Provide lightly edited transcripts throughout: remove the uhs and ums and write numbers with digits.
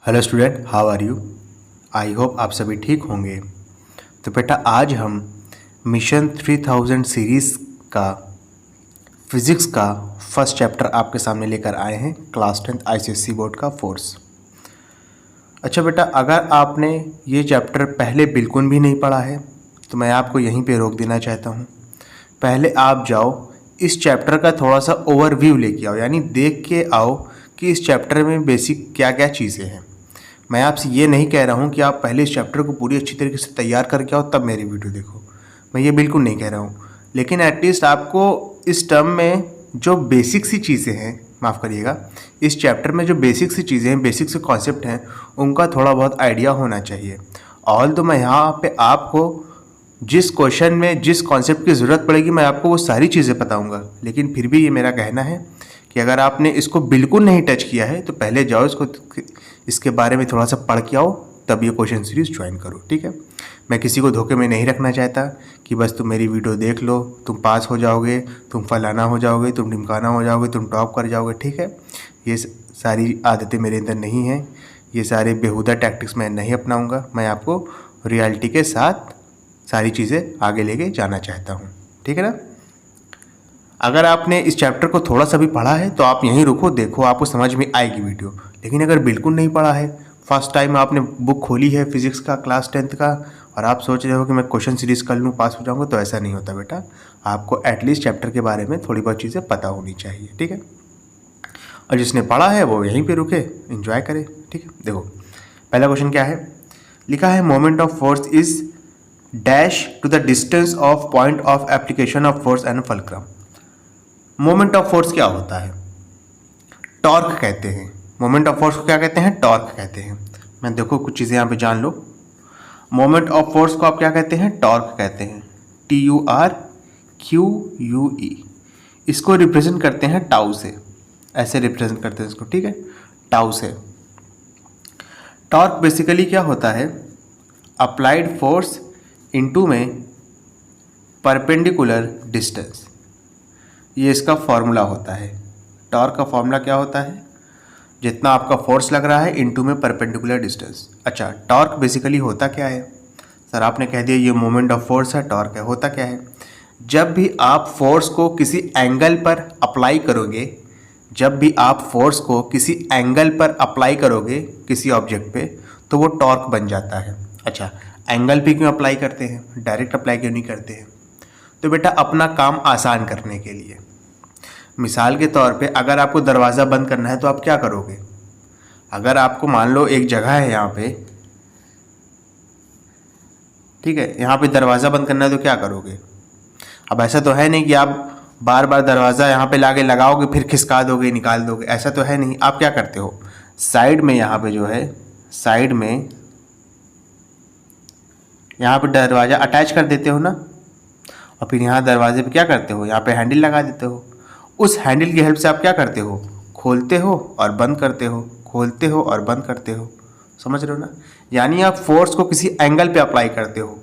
Hello student, how are you. I hope आप सभी ठीक होंगे। तो बेटा आज हम मिशन 3000 सीरीज़ का फिज़िक्स का फर्स्ट चैप्टर आपके सामने लेकर आए हैं, क्लास 10th आईसीएसई बोर्ड का फोर्स। अच्छा बेटा, अगर आपने ये चैप्टर पहले बिल्कुल भी नहीं पढ़ा है तो मैं आपको यहीं पे रोक देना चाहता हूँ। पहले आप जाओ इस चैप्टर का थोड़ा सा ओवरव्यू लेके आओ, यानी देख के आओ कि इस चैप्टर में बेसिक क्या क्या चीज़ें हैं। मैं आपसे ये नहीं कह रहा हूँ कि आप पहले इस चैप्टर को पूरी अच्छी तरीके से तैयार करके आओ तब मेरी वीडियो देखो, मैं ये बिल्कुल नहीं कह रहा हूँ। लेकिन एटलीस्ट आपको इस टर्म में जो बेसिक सी चीज़ें हैं, माफ़ करिएगा, इस चैप्टर में जो बेसिक सी चीज़ें हैं, बेसिक से कॉन्सेप्ट हैं, उनका थोड़ा बहुत आइडिया होना चाहिए। ऑल तो मैं यहाँ पे आपको जिस क्वेश्चन में जिस कॉन्सेप्ट की ज़रूरत पड़ेगी मैं आपको वो सारी चीज़ें बताऊँगा, लेकिन फिर भी ये मेरा कहना है कि अगर आपने इसको बिल्कुल नहीं टच किया है तो पहले जाओ इसके बारे में थोड़ा सा पढ़ के आओ, तब ये क्वेश्चन सीरीज़ ज्वाइन करो, ठीक है। मैं किसी को धोखे में नहीं रखना चाहता कि बस तुम मेरी वीडियो देख लो, तुम पास हो जाओगे, तुम फलाना हो जाओगे, तुम ढिमकाना हो जाओगे, तुम टॉप कर जाओगे, ठीक है। ये सारी आदतें मेरे अंदर नहीं हैं, ये सारे बेहुदा टैक्टिक्स मैं नहीं अपनाऊँगा। मैं आपको रियलिटी के साथ सारी चीज़ें आगे लेके जाना चाहता हूँ, ठीक है ना। अगर आपने इस चैप्टर को थोड़ा सा भी पढ़ा है तो आप यहीं रुको, देखो आपको समझ में आएगी वीडियो। लेकिन अगर बिल्कुल नहीं पढ़ा है, फर्स्ट टाइम आपने बुक खोली है फिज़िक्स का क्लास 10th का और आप सोच रहे हो कि मैं क्वेश्चन सीरीज़ कर लूँ, पास हो जाऊँगा, तो ऐसा नहीं होता बेटा। आपको एटलीस्ट चैप्टर के बारे में थोड़ी बहुत चीज़ें पता होनी चाहिए, ठीक है। और जिसने पढ़ा है वो यहीं पर रुके, इंजॉय करे, ठीक है। देखो पहला क्वेश्चन क्या है, लिखा है moment of force is dash to the distance of point of application of force and fulcrum. Moment of force क्या होता है? टॉर्क कहते हैं। मोमेंट ऑफ फोर्स को क्या कहते हैं? टॉर्क कहते हैं। मैं देखो कुछ चीज़ें यहाँ पे जान लो। मोमेंट ऑफ फोर्स को आप क्या कहते हैं? टॉर्क कहते हैं। TURQUE। इसको रिप्रेजेंट करते हैं टाउ से, ऐसे रिप्रेजेंट करते हैं इसको, ठीक है, टाउ से। टॉर्क बेसिकली क्या होता है? अप्लाइड फोर्स इनटू में परपेंडिकुलर डिस्टेंस, ये इसका फॉर्मूला होता है। टॉर्क का फॉर्मूला क्या होता है? जितना आपका फोर्स लग रहा है इनटू में परपेंडिकुलर डिस्टेंस। अच्छा, टॉर्क बेसिकली होता क्या है? सर आपने कह दिया ये मोमेंट ऑफ फोर्स है, टॉर्क है। होता क्या है? जब भी आप फोर्स को किसी एंगल पर अप्लाई करोगे, जब भी आप फोर्स को किसी एंगल पर अप्लाई करोगे किसी ऑब्जेक्ट पे, तो वो टॉर्क बन जाता है। अच्छा, एंगल पे क्यों अप्लाई करते हैं? डायरेक्ट अप्लाई क्यों नहीं करते हैं? तो बेटा अपना काम आसान करने के लिए। मिसाल के तौर पे अगर आपको दरवाज़ा बंद करना है तो आप क्या करोगे? अगर आपको मान लो एक जगह है यहाँ पे, ठीक है, यहाँ पे दरवाज़ा बंद करना है तो क्या करोगे? अब ऐसा तो है नहीं कि आप बार बार दरवाज़ा यहाँ पे लाके लगाओगे फिर खिसका दोगे, निकाल दोगे, ऐसा तो है नहीं। आप क्या करते हो? साइड में यहाँ पे जो है, साइड में यहाँ पे दरवाज़ा अटैच कर देते हो ना, और फिर यहाँ दरवाजे पे क्या करते हो? यहाँ पे हैंडल लगा देते हो। उस हैंडल की हेल्प से आप क्या करते हो? खोलते हो और बंद करते हो, खोलते हो और बंद करते हो। समझ रहे हो ना? यानी आप फोर्स को किसी एंगल पे अप्लाई करते हो।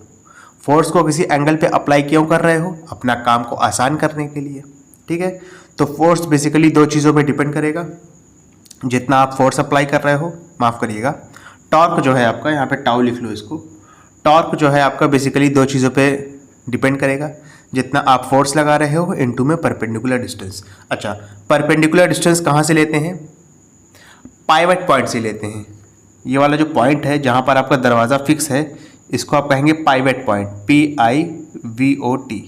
फोर्स को किसी एंगल पे अप्लाई क्यों कर रहे हो? अपना काम को आसान करने के लिए, ठीक है। तो फोर्स बेसिकली दो चीज़ों पे डिपेंड करेगा। जितना आप फोर्स अप्लाई कर रहे हो, माफ़ करिएगा, टॉर्क जो है आपका, यहाँ पे टाउ लिख लो इसको, टॉर्क जो है आपका बेसिकली दो चीज़ों पे डिपेंड करेगा। जितना आप फोर्स लगा रहे हो इनटू में परपेंडिकुलर डिस्टेंस। अच्छा, परपेंडिकुलर डिस्टेंस कहाँ से लेते हैं? पाइवट पॉइंट से लेते हैं। ये वाला जो पॉइंट है जहाँ पर आपका दरवाज़ा फिक्स है, इसको आप कहेंगे पाइवट पॉइंट, PIVOT।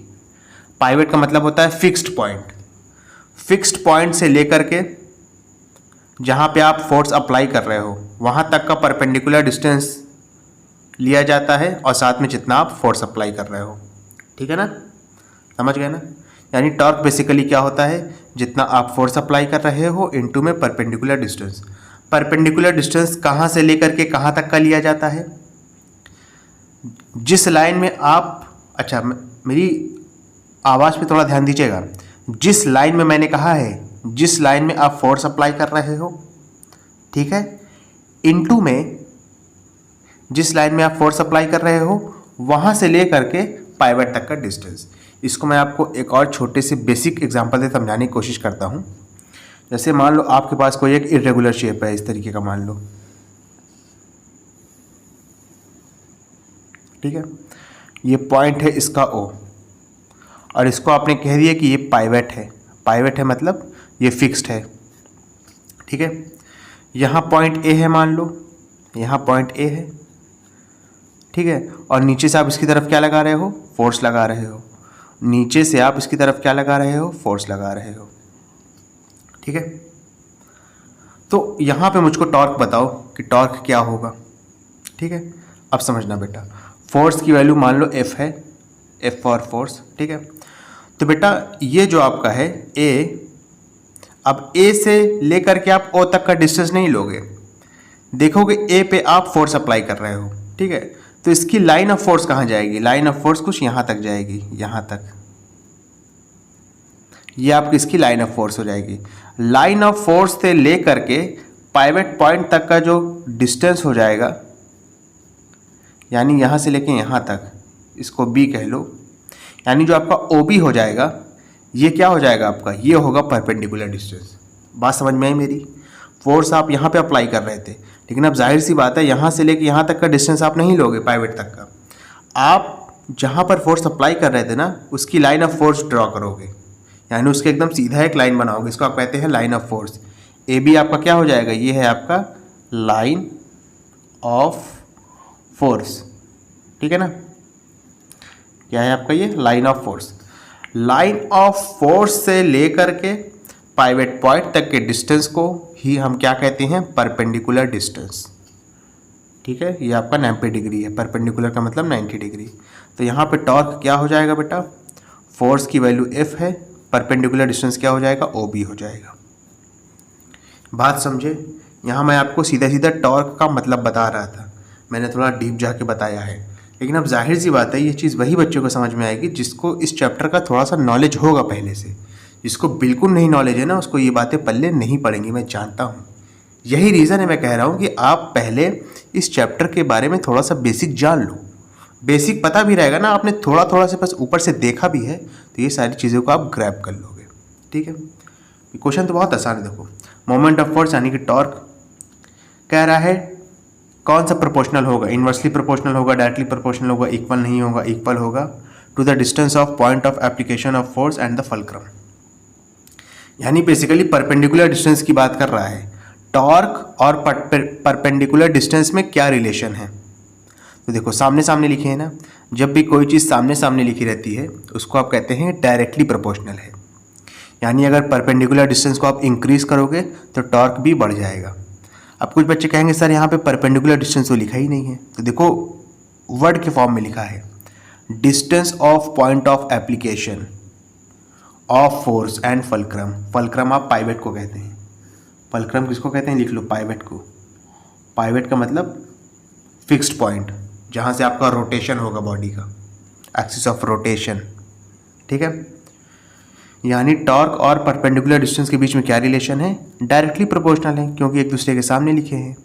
पाइवट का मतलब होता है फिक्स्ड पॉइंट। फिक्स्ड पॉइंट से लेकर के जहाँ पे आप फोर्स अप्लाई कर रहे हो वहाँ तक का परपेंडिकुलर डिस्टेंस लिया जाता है, और साथ में जितना आप फोर्स अप्लाई कर रहे हो, ठीक है ना, समझ गए ना। यानी टॉर्क बेसिकली क्या होता है? जितना आप फोर्स अप्लाई कर रहे हो इनटू में परपेंडिकुलर डिस्टेंस। परपेंडिकुलर डिस्टेंस कहाँ से लेकर के कहाँ तक का लिया जाता है? जिस लाइन में आप, अच्छा मेरी आवाज़ पे थोड़ा ध्यान दीजिएगा। जिस लाइन में मैंने कहा है, जिस लाइन में आप फोर्स अप्लाई कर रहे हो, ठीक है, इनटू में जिस लाइन में आप फोर्स अप्लाई कर रहे हो वहाँ से ले करके पाइवट तक का डिस्टेंस। इसको मैं आपको एक और छोटे से बेसिक एग्जांपल से समझाने की कोशिश करता हूँ। जैसे मान लो आपके पास कोई एक इरेगुलर शेप है, इस तरीके का मान लो, ठीक है, ये पॉइंट है इसका O, और इसको आपने कह दिया कि ये पाइवेट है। पाइवेट है मतलब ये फिक्स्ड है। ठीक है, यहाँ पॉइंट A है, मान लो यहाँ पॉइंट A है। ठीक है, और नीचे से आप इसकी तरफ क्या लगा रहे हो, फोर्स लगा रहे हो। नीचे से आप इसकी तरफ क्या लगा रहे हो, फोर्स लगा रहे हो। ठीक है, तो यहाँ पे मुझको टॉर्क बताओ कि टॉर्क क्या होगा। ठीक है, अब समझना बेटा, फोर्स की वैल्यू मान लो F है, F फॉर फोर्स। ठीक है, तो बेटा ये जो आपका है A, अब A से लेकर के आप O तक का डिस्टेंस नहीं लोगे, देखोगे A पे आप फोर्स अप्लाई कर रहे हो। ठीक है, तो इसकी लाइन ऑफ फोर्स कहाँ जाएगी, लाइन ऑफ फोर्स कुछ यहाँ तक जाएगी, यहाँ तक। ये आपकी इसकी लाइन ऑफ फोर्स हो जाएगी। लाइन ऑफ फोर्स से लेकर के पाइवेट पॉइंट तक का जो डिस्टेंस हो जाएगा, यानी यहाँ से लेके यहाँ तक, इसको B कह लो, यानी जो आपका OB हो जाएगा, ये क्या हो जाएगा आपका, ये होगा परपेंडिकुलर डिस्टेंस। बात समझ में आई मेरी। फोर्स आप यहाँ पे अप्लाई कर रहे थे, लेकिन अब जाहिर सी बात है यहाँ से लेके यहाँ तक का डिस्टेंस आप नहीं लोगे पाइवेट तक का। आप जहाँ पर फोर्स अप्लाई कर रहे थे ना, उसकी लाइन ऑफ फोर्स ड्रॉ करोगे, यानी उसके एकदम सीधा एक लाइन बनाओगे। इसको आप कहते हैं लाइन ऑफ फोर्स। AB आपका क्या हो जाएगा, ये है आपका लाइन ऑफ फोर्स। ठीक है ना, क्या है आपका ये line of force. Line of force से लेकर के पाइवेट पॉइंट तक के डिस्टेंस को ही हम क्या कहते हैं, परपेंडिकुलर डिस्टेंस। ठीक है, ये आपका 90 डिग्री है, परपेंडिकुलर का मतलब 90 डिग्री। तो यहाँ पे टॉर्क क्या हो जाएगा बेटा, फोर्स की वैल्यू F है, परपेंडिकुलर डिस्टेंस क्या हो जाएगा, OB हो जाएगा। बात समझे, यहाँ मैं आपको सीधा सीधा टॉर्क का मतलब बता रहा था, मैंने थोड़ा डीप जाके बताया है। लेकिन अब जाहिर सी बात है, ये चीज़ वही बच्चों को समझ में आएगी जिसको इस चैप्टर का थोड़ा सा नॉलेज होगा पहले से। जिसको बिल्कुल नहीं नॉलेज है ना, उसको ये बातें पल्ले नहीं पड़ेंगी, मैं जानता हूँ। यही रीज़न है मैं कह रहा हूँ कि आप पहले इस चैप्टर के बारे में थोड़ा सा बेसिक जान लो। बेसिक पता भी रहेगा ना, आपने थोड़ा थोड़ा से बस ऊपर से देखा भी है, तो ये सारी चीज़ों को आप ग्रैब कर लोगे। ठीक है, क्वेश्चन तो बहुत आसान है। देखो, मोमेंट ऑफ फोर्स यानी कि टॉर्क कह रहा है कौन सा प्रोपोर्शनल होगा, इन्वर्सली प्रोपोर्शनल होगा, डायरेक्टली प्रोपोर्शनल होगा, इक्वल नहीं होगा, इक्वल होगा to the distance of point of application of force and the fulcrum. यानी बेसिकली परपेंडिकुलर डिस्टेंस की बात कर रहा है। टॉर्क और परपेंडिकुलर डिस्टेंस में क्या रिलेशन है, तो देखो सामने सामने लिखे हैं ना, जब भी कोई चीज़ सामने सामने लिखी रहती है उसको आप कहते हैं डायरेक्टली प्रोपोर्शनल है। यानी अगर परपेंडिकुलर डिस्टेंस को आप इंक्रीज करोगे तो टॉर्क भी बढ़ जाएगा। अब कुछ बच्चे कहेंगे सर यहाँ पे परपेंडिकुलर डिस्टेंस तो लिखा ही नहीं है, तो देखो वर्ड के फॉर्म में लिखा है, distance of point of application of force and fulcrum. Fulcrum आप पाइवेट को कहते हैं, फल्क्रम किसको कहते हैं, लिख लो पाइवेट को। पाइवेट का मतलब फिक्स्ड पॉइंट, जहाँ से आपका रोटेशन होगा बॉडी का, एक्सिस ऑफ रोटेशन। ठीक है, यानी टॉर्क और परपेंडिकुलर डिस्टेंस के बीच में क्या रिलेशन है, डायरेक्टली प्रोपोर्शनल है, क्योंकि एक दूसरे के सामने लिखे हैं।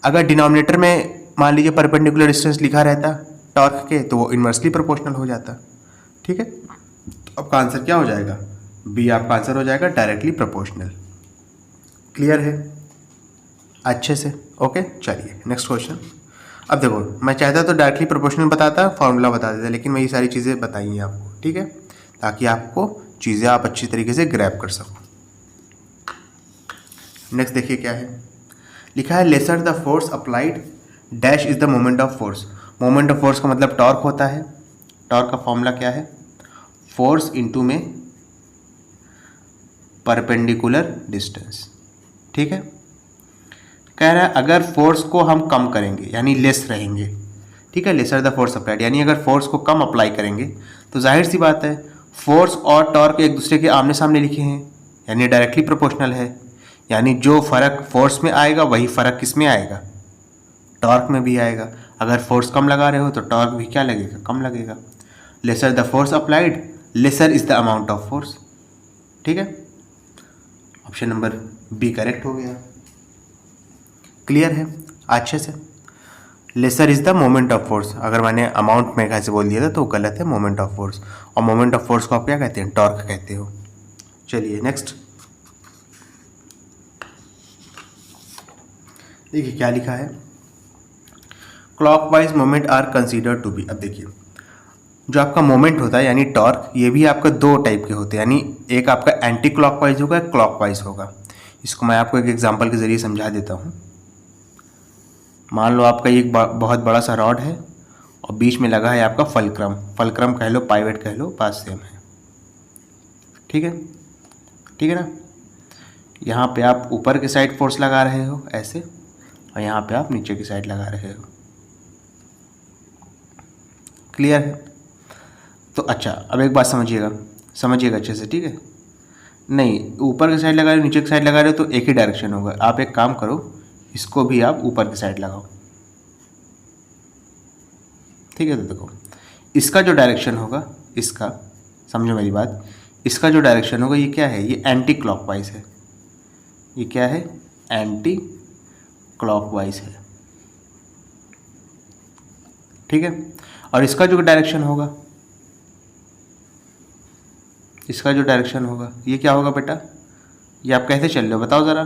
अगर डिनोमिनेटर में मान लीजिए परपेंडिकुलर डिस्टेंस लिखा रहता टॉर्क के, तो वो इन्वर्सली प्रोपोर्शनल हो जाता। ठीक है, तो आपका आंसर क्या हो जाएगा, B आपका आंसर हो जाएगा डायरेक्टली प्रोपोर्शनल। क्लियर है अच्छे से, ओके। चलिए नेक्स्ट क्वेश्चन। अब देखो, मैं चाहता तो डायरेक्टली प्रोपोर्शनल बताता, फॉर्मूला बता देता, लेकिन मैं ये सारी चीज़ें बताई हैं आपको। ठीक है, ताकि आपको चीज़ें आप अच्छी तरीके से ग्रैब कर सको। नेक्स्ट देखिए क्या है लिखा है, laser the force applied dash is the moment of force. Moment of force का मतलब टॉर्क होता है। टॉर्क का फॉर्मूला क्या है, फोर्स इनटू में परपेंडिकुलर डिस्टेंस। ठीक है, कह रहा है अगर फोर्स को हम कम करेंगे यानी लेस रहेंगे। ठीक है, लेसर द फोर्स अप्लाइड यानी अगर फोर्स को कम अप्लाई करेंगे तो जाहिर सी बात है फोर्स और टॉर्क एक दूसरे के आमने सामने लिखे हैं, यानी डायरेक्टली प्रोपोर्शनल है। यानी जो फ़र्क फोर्स में आएगा वही फ़र्क किस में आएगा, टॉर्क में भी आएगा। अगर फोर्स कम लगा रहे हो तो टॉर्क भी क्या लगेगा, कम लगेगा। Lesser the force applied, lesser is the amount of force. ठीक है, ऑप्शन नंबर B करेक्ट हो गया। क्लियर है अच्छे से। Lesser is the moment of force, अगर मैंने अमाउंट में कैसे बोल दिया था तो गलत है, मोमेंट ऑफ फोर्स। और मोमेंट ऑफ फोर्स को आप क्या कहते हैं, टॉर्क कहते हो। चलिए नेक्स्ट देखिए क्या लिखा है। Clockwise moment are consider to be. अब देखिए, जो आपका मोमेंट होता है यानी टॉर्क, ये भी आपका दो टाइप के होते हैं, यानी एक आपका एंटी क्लॉकवाइज होगा, क्लॉकवाइज होगा। इसको मैं आपको एक एग्जांपल के ज़रिए समझा देता हूँ। मान लो आपका एक बहुत बड़ा सा रॉड है और बीच में लगा है आपका फलक्रम, फलक्रम कह लो, पाइवेट कह लो, बात सेम है। ठीक है, ठीक है ना। यहाँ पे आप ऊपर के साइड फोर्स लगा रहे हो ऐसे, और यहाँ पे आप नीचे की साइड लगा रहे हो। क्लियर है? तो अच्छा, अब एक बात समझिएगा अच्छे से, ठीक है। नहीं, ऊपर की साइड लगा रहे हो, नीचे की साइड लगा रहे हो, तो एक ही डायरेक्शन होगा। आप एक काम करो, इसको भी आप ऊपर की साइड लगाओ। ठीक है, तो देखो इसका जो डायरेक्शन होगा, इसका, समझो मेरी बात, इसका जो डायरेक्शन होगा ये क्या है, ये एंटी क्लॉकवाइज है। ये क्या है? एंटी क्लॉकवाइज है। ठीक है, और इसका जो डायरेक्शन होगा, इसका जो डायरेक्शन होगा ये क्या होगा बेटा? ये आप कैसे चल रहे हो बताओ ज़रा,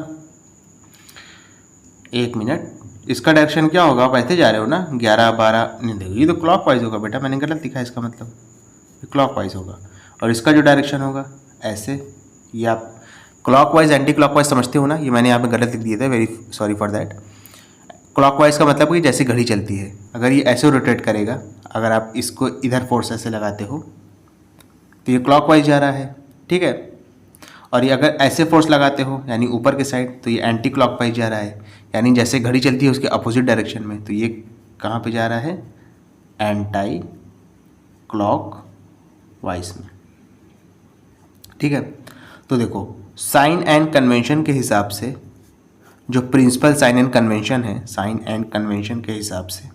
एक मिनट। इसका डायरेक्शन क्या होगा? आप ऐसे जा रहे हो ना, 11 12, नहीं देखो ये तो क्लॉकवाइज होगा बेटा, मैंने गलत लिखा है, इसका मतलब ये क्लॉकवाइज होगा। और इसका जो डायरेक्शन होगा ऐसे, ये आप क्लॉकवाइज एंटी क्लॉकवाइज समझते हो ना, ये मैंने यहाँ पे गलत लिख दिया था, very sorry for that. Clockwise का मतलब कि जैसे घड़ी चलती है, अगर ये ऐसे रोटेट करेगा, अगर आप इसको इधर फोर्स ऐसे लगाते हो तो ये क्लॉकवाइज जा रहा है। ठीक है, और ये अगर ऐसे फोर्स लगाते हो यानी ऊपर के साइड, तो ये एंटी क्लॉकवाइज जा रहा है, यानी जैसे घड़ी चलती है उसके अपोजिट डायरेक्शन में, तो ये कहाँ पे जा रहा है? एंटी क्लॉकवाइज में। ठीक है, तो देखो साइन एंड कन्वेंशन के हिसाब से, जो प्रिंसिपल साइन एंड कन्वेंशन है, साइन एंड कन्वेंशन के हिसाब से,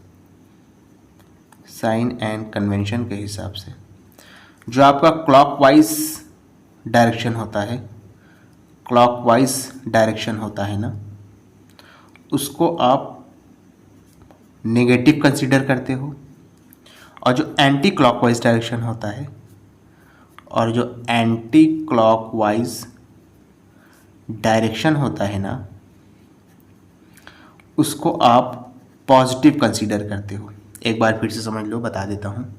साइन एंड कन्वेंशन के हिसाब से जो आपका क्लॉकवाइज डायरेक्शन होता है, क्लॉकवाइज डायरेक्शन होता है ना, उसको आप नेगेटिव कंसीडर करते हो। और जो एंटी क्लॉकवाइज डायरेक्शन होता है, और जो एंटी क्लॉकवाइज डायरेक्शन होता है ना, उसको आप पॉजिटिव कंसीडर करते हो। एक बार फिर से समझ लो, बता देता हूँ।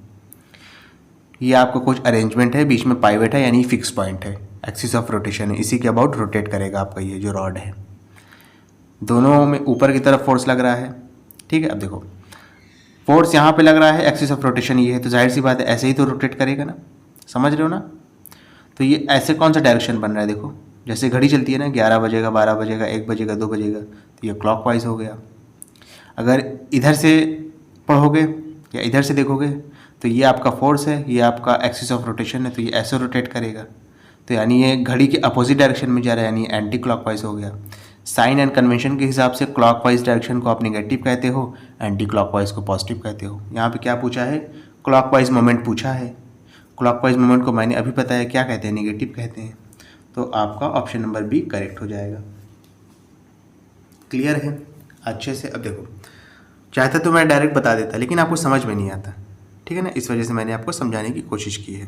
ये आपका कुछ अरेंजमेंट है, बीच में पाइवेट है यानी फिक्स पॉइंट है, एक्सिस ऑफ रोटेशन है, इसी के अबाउट रोटेट करेगा आपका ये जो रॉड है। दोनों में ऊपर की तरफ फोर्स लग रहा है। ठीक है, अब देखो फोर्स यहाँ पे लग रहा है, एक्सिस ऑफ रोटेशन ये है, तो जाहिर सी बात है ऐसे ही तो रोटेट करेगा ना, समझ रहे हो ना। तो ये ऐसे कौन सा डायरेक्शन बन रहा है? देखो जैसे घड़ी चलती है ना, 11 बजेगा, 12 बजेगा, 1 बजेगा, 2 बजेगा, तो ये क्लॉकवाइज हो गया। अगर इधर से पढ़ोगे या इधर से देखोगे तो ये आपका फोर्स है, ये आपका एक्सिस ऑफ रोटेशन है, तो ये ऐसे रोटेट करेगा, तो यानी ये घड़ी के अपोजिट डायरेक्शन में जा रहा है, यानी एंटी क्लॉकवाइज हो गया। साइन एंड कन्वेंशन के हिसाब से क्लॉकवाइज डायरेक्शन को आप नेगेटिव कहते हो, एंटी क्लॉकवाइज को पॉजिटिव कहते हो। यहाँ पे क्या पूछा है? क्लॉकवाइज मोमेंट पूछा है। क्लॉकवाइज मोमेंट को मैंने अभी बताया क्या कहते हैं, नेगेटिव कहते हैं। तो आपका ऑप्शन नंबर बी करेक्ट हो जाएगा। क्लियर है अच्छे से? अब देखो, चाहता तो मैं डायरेक्ट बता देता, लेकिन आपको समझ में नहीं आता, ठीक है ना, इस वजह से मैंने आपको समझाने की कोशिश की है।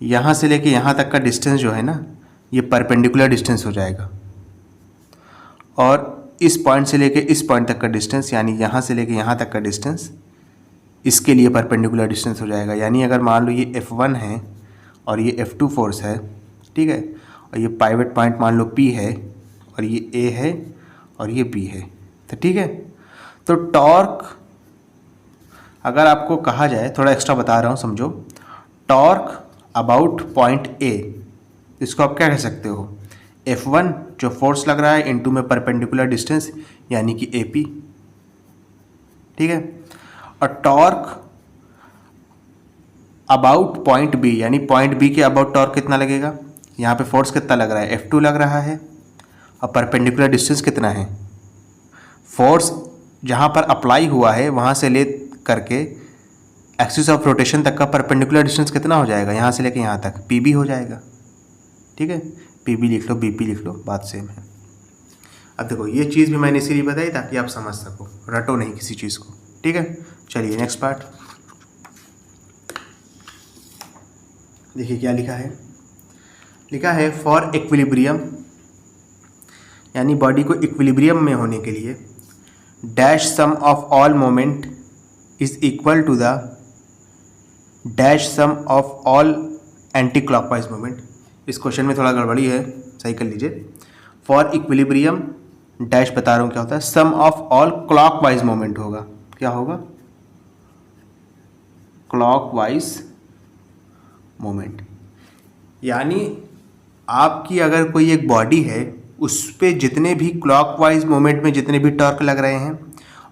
यहाँ से लेके यहाँ तक का डिस्टेंस जो है ना, ये परपेंडिकुलर डिस्टेंस हो जाएगा, और इस पॉइंट से लेके इस पॉइंट तक का डिस्टेंस, यानी यहाँ से लेके यहाँ तक का डिस्टेंस, इसके लिए परपेंडिकुलर डिस्टेंस हो जाएगा। यानी अगर मान लो ये F1 है और ये F2 फोर्स है, ठीक है, और ये पाइवेट पॉइंट मान लो P है, और ये A है और ये B है, तो ठीक है। तो टॉर्क अगर आपको कहा जाए, थोड़ा एक्स्ट्रा बता रहा हूँ समझो, टॉर्क अबाउट पॉइंट A, इसको आप क्या कह सकते हो? F1 जो फोर्स लग रहा है इनटू में परपेंडिकुलर डिस्टेंस, यानी कि AP, ठीक है। और टॉर्क अबाउट पॉइंट B, यानी पॉइंट B के अबाउट टॉर्क कितना लगेगा? यहाँ पे फोर्स कितना लग रहा है? F2 लग रहा है, और परपेंडिकुलर डिस्टेंस कितना है? फोर्स जहाँ पर अप्लाई हुआ है वहाँ से ले करके एक्सिस ऑफ रोटेशन तक का परपेंडिकुलर डिस्टेंस कितना हो जाएगा? यहाँ से लेके यहाँ तक PB हो जाएगा, ठीक है। PB लिख लो, BP लिख लो, बात सेम है। अब देखो ये चीज़ भी मैंने इसीलिए बताई ताकि आप समझ सको, रटो नहीं किसी चीज़ को, ठीक है। चलिए नेक्स्ट पार्ट देखिए क्या लिखा है। लिखा है फॉर इक्विलिब्रियम, यानी बॉडी को इक्विलिब्रियम में होने के लिए dash sum of all moment is equal to the dash sum of all anti clockwise moment. इस क्वेश्चन में थोड़ा गड़बड़ी है, सही कर लीजिए। फॉर इक्विलिब्रियम डैश बता रहा हूँ क्या होता है, सम ऑफ ऑल क्लॉकवाइज मोमेंट होगा। क्या होगा? Clockwise moment. यानी आपकी अगर कोई एक बॉडी है, उस पे जितने भी क्लॉकवाइज मोमेंट में जितने भी टॉर्क लग रहे हैं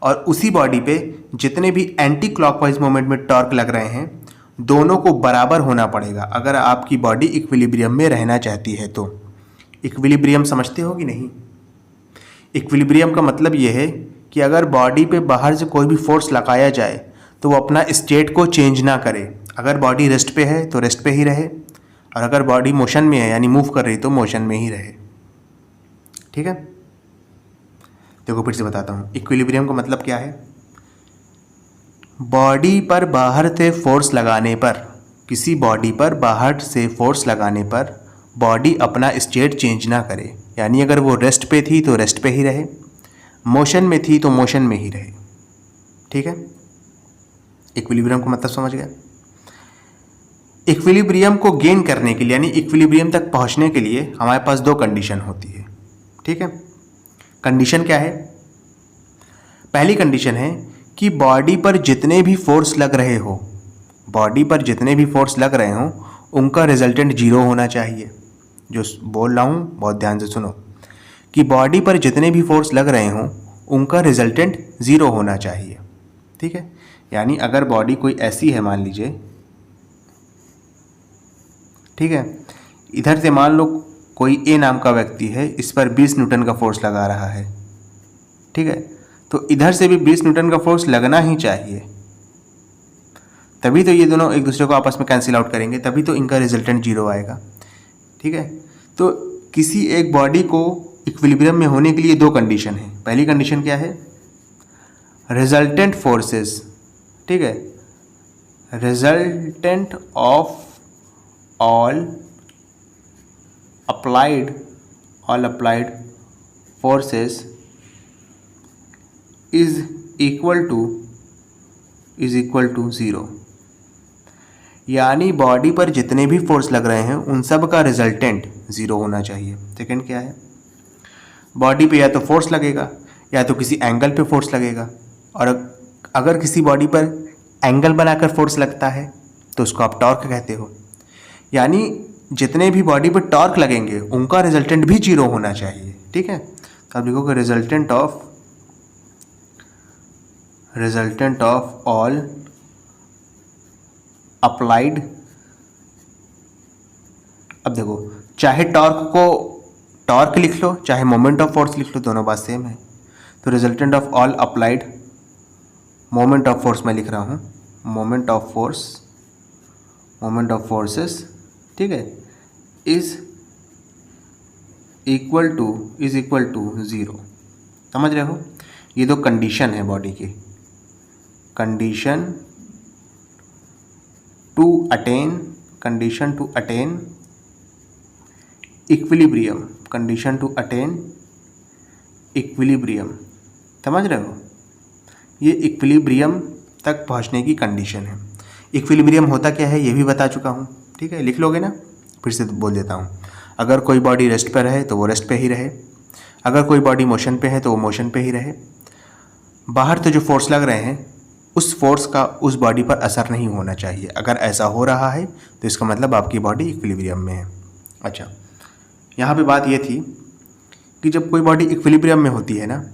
और उसी बॉडी पे जितने भी एंटी क्लॉकवाइज मोमेंट में टॉर्क लग रहे हैं, दोनों को बराबर होना पड़ेगा अगर आपकी बॉडी इक्विलिब्रियम में रहना चाहती है तो। इक्विलिब्रियम समझते हो कि नहीं? इक्विलिब्रियम का मतलब ये है कि अगर बॉडी पे बाहर से कोई भी फोर्स लगाया जाए तो वो अपना स्टेट को चेंज ना करे। अगर बॉडी रेस्ट पे है तो रेस्ट पे ही रहे, और अगर बॉडी मोशन में है यानी मूव कर रही तो मोशन में ही रहे। ठीक है, देखो फिर से बताता हूँ। इक्विलिब्रियम का मतलब क्या है? बॉडी पर बाहर से फोर्स लगाने पर, किसी बॉडी पर बाहर से फोर्स लगाने पर बॉडी अपना स्टेट चेंज ना करे। यानी अगर वो रेस्ट पे थी तो रेस्ट पे ही रहे, मोशन में थी तो मोशन में ही रहे। ठीक है, इक्विलिब्रियम का मतलब समझ गया। इक्विलिब्रियम को गेन करने के लिए यानी इक्विलिब्रियम तक पहुंचने के लिए हमारे पास दो कंडीशन होती है। ठीक है, कंडीशन क्या है? पहली कंडीशन है कि बॉडी पर जितने भी फोर्स लग रहे हो, बॉडी पर जितने भी फोर्स लग रहे हो उनका रिजल्टेंट जीरो होना चाहिए। जो बोल रहा हूँ बहुत ध्यान से सुनो, कि बॉडी पर जितने भी फोर्स लग रहे हों उनका रिजल्टेंट ज़ीरो होना चाहिए। ठीक है, यानी अगर बॉडी कोई ऐसी है, मान लीजिए, ठीक है, इधर से मान लो कोई ए नाम का व्यक्ति है, इस पर 20 न्यूटन का फोर्स लगा रहा है। ठीक है, तो इधर से भी 20 न्यूटन का फोर्स लगना ही चाहिए, तभी तो ये दोनों एक दूसरे को आपस में कैंसिल आउट करेंगे, तभी तो इनका रिजल्टेंट जीरो आएगा। ठीक है, तो किसी एक बॉडी को इक्विलिब्रियम में होने के लिए दो कंडीशन है। पहली कंडीशन क्या है? Resultant forces. ठीक है, resultant of all applied forces is equal to zero. यानी बॉडी पर जितने भी फोर्स लग रहे हैं उन सब का रिजल्टेंट ज़ीरो होना चाहिए। सेकंड क्या है? बॉडी पे या तो फोर्स लगेगा या तो किसी एंगल पे फोर्स लगेगा, और अगर किसी बॉडी पर एंगल बनाकर फोर्स लगता है तो उसको आप टॉर्क कहते हो। यानी जितने भी बॉडी पर टॉर्क लगेंगे उनका रिजल्टेंट भी जीरो होना चाहिए। ठीक है, तो आप लिखोगे रिजल्टेंट ऑफ ऑल अप्लाइड। अब देखो, चाहे टॉर्क लिख लो चाहे मोमेंट ऑफ फोर्स लिख लो, दोनों बात सेम है। तो resultant of all applied moment of force मैं लिख रहा हूँ, मोमेंट ऑफ फोर्सेस, ठीक है, इज इक्वल टू ज़ीरो। समझ रहे हो? ये दो कंडीशन है बॉडी की। कंडीशन टू अटेन इक्विलिब्रियम, समझ रहे हो? ये इक्विलिब्रियम तक पहुंचने की कंडीशन है। इक्विलिब्रियम होता क्या है ये भी बता चुका हूँ। ठीक है, लिख लोगे ना? फिर से बोल देता हूँ। अगर कोई बॉडी रेस्ट पर रहे तो वो रेस्ट पे ही रहे, अगर कोई बॉडी मोशन पे है तो वो मोशन पे ही रहे। बाहर तो जो फोर्स लग रहे हैं उस फोर्स का उस बॉडी पर असर नहीं होना चाहिए। अगर ऐसा हो रहा है तो इसका मतलब आपकी बॉडी इक्विलिब्रियम में है। अच्छा, यहाँ पे बात ये थी कि जब कोई बॉडी इक्विलिब्रियम में होती है ना,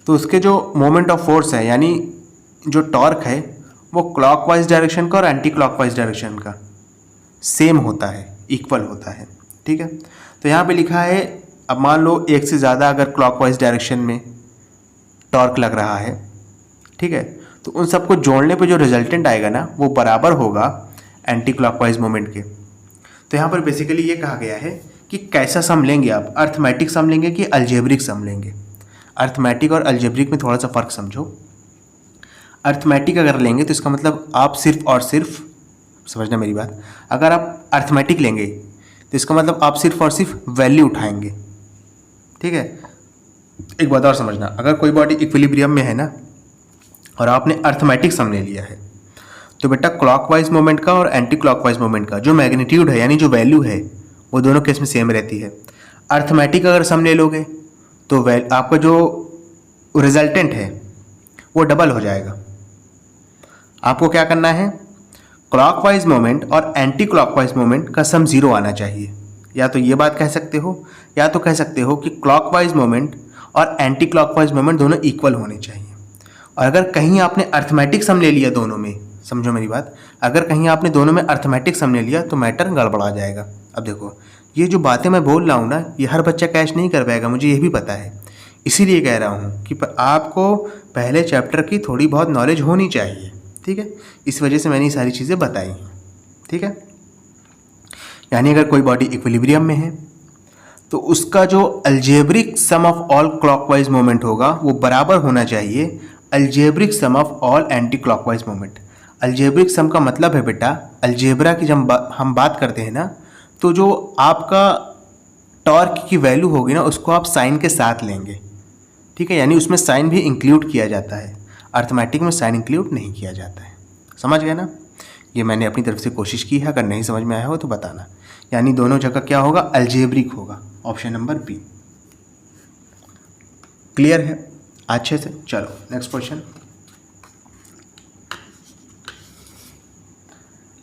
तो उसके जो मोमेंट ऑफ फोर्स है यानी जो टॉर्क है वो क्लॉकवाइज डायरेक्शन का और एंटी क्लॉकवाइज डायरेक्शन का सेम होता है, इक्वल होता है। ठीक है, तो यहाँ पे लिखा है, अब मान लो एक से ज़्यादा अगर क्लॉकवाइज डायरेक्शन में टॉर्क लग रहा है, ठीक है, तो उन सबको जोड़ने पे जो रिजल्टेंट आएगा ना वो बराबर होगा एंटी क्लॉकवाइज मोमेंट के। तो यहाँ पर बेसिकली ये कहा गया है कि कैसा सम लेंगे आप, अर्थमेटिक सम लेंगे कि अलजेब्रिक सम लेंगे। अर्थमेटिक और अलजेब्रिक में थोड़ा सा फ़र्क समझो। अर्थमेटिक अगर लेंगे तो इसका मतलब आप सिर्फ और सिर्फ, समझना मेरी बात, अगर आप अर्थमेटिक लेंगे तो इसका मतलब आप सिर्फ और सिर्फ वैल्यू उठाएंगे। ठीक है, एक बात और समझना, अगर कोई बॉडी इक्विलिब्रियम में है ना और आपने अर्थमेटिक सम ले लिया है, तो बेटा क्लॉकवाइज मोमेंट का और एंटी क्लॉकवाइज मोमेंट का जो मैग्नीट्यूड है यानी जो वैल्यू है वो दोनों केस में सेम रहती है। अर्थमेटिक अगर सम ले लोगे तो आपका जो रिजल्टेंट है वो डबल हो जाएगा। आपको क्या करना है, क्लॉकवाइज मोमेंट और एंटी क्लॉकवाइज मोमेंट का सम जीरो आना चाहिए। या तो ये बात कह सकते हो या तो कह सकते हो कि क्लॉकवाइज मोमेंट और एंटी क्लॉकवाइज मोमेंट दोनों इक्वल होने चाहिए। और अगर कहीं आपने अर्थमेटिक सम ले लिया दोनों में, समझो मेरी बात, अगर कहीं आपने दोनों में अर्थमेटिक सम ले लिया तो मैटर गड़बड़ा जाएगा। अब देखो ये जो बातें मैं बोल रहा हूँ ना, ये हर बच्चा कैच नहीं कर पाएगा, मुझे ये भी पता है। इसीलिए कह रहा हूँ कि आपको पहले चैप्टर की थोड़ी बहुत नॉलेज होनी चाहिए, ठीक है। इस वजह से मैंने ये सारी चीज़ें बताई हैं, ठीक है। यानी अगर कोई बॉडी इक्विलिब्रियम में है तो उसका जो algebraic sum of all clockwise moment होगा वो बराबर होना चाहिए algebraic sum of all anti clockwise moment. Algebraic sum का मतलब है बेटा, अलजेब्रा की जब हम बात करते हैं ना, तो जो आपका टॉर्क की वैल्यू होगी ना उसको आप साइन के साथ लेंगे, ठीक है। यानी उसमें साइन भी इंक्लूड किया जाता है, अर्थमेटिक में साइन इंक्लूड नहीं किया जाता है। समझ गए ना? ये मैंने अपनी तरफ से कोशिश की है, अगर नहीं समझ में आया हो तो बताना। यानी दोनों जगह क्या होगा, अलजेब्रिक होगा। Option number B. क्लियर है अच्छे से? चलो नेक्स्ट क्वेश्चन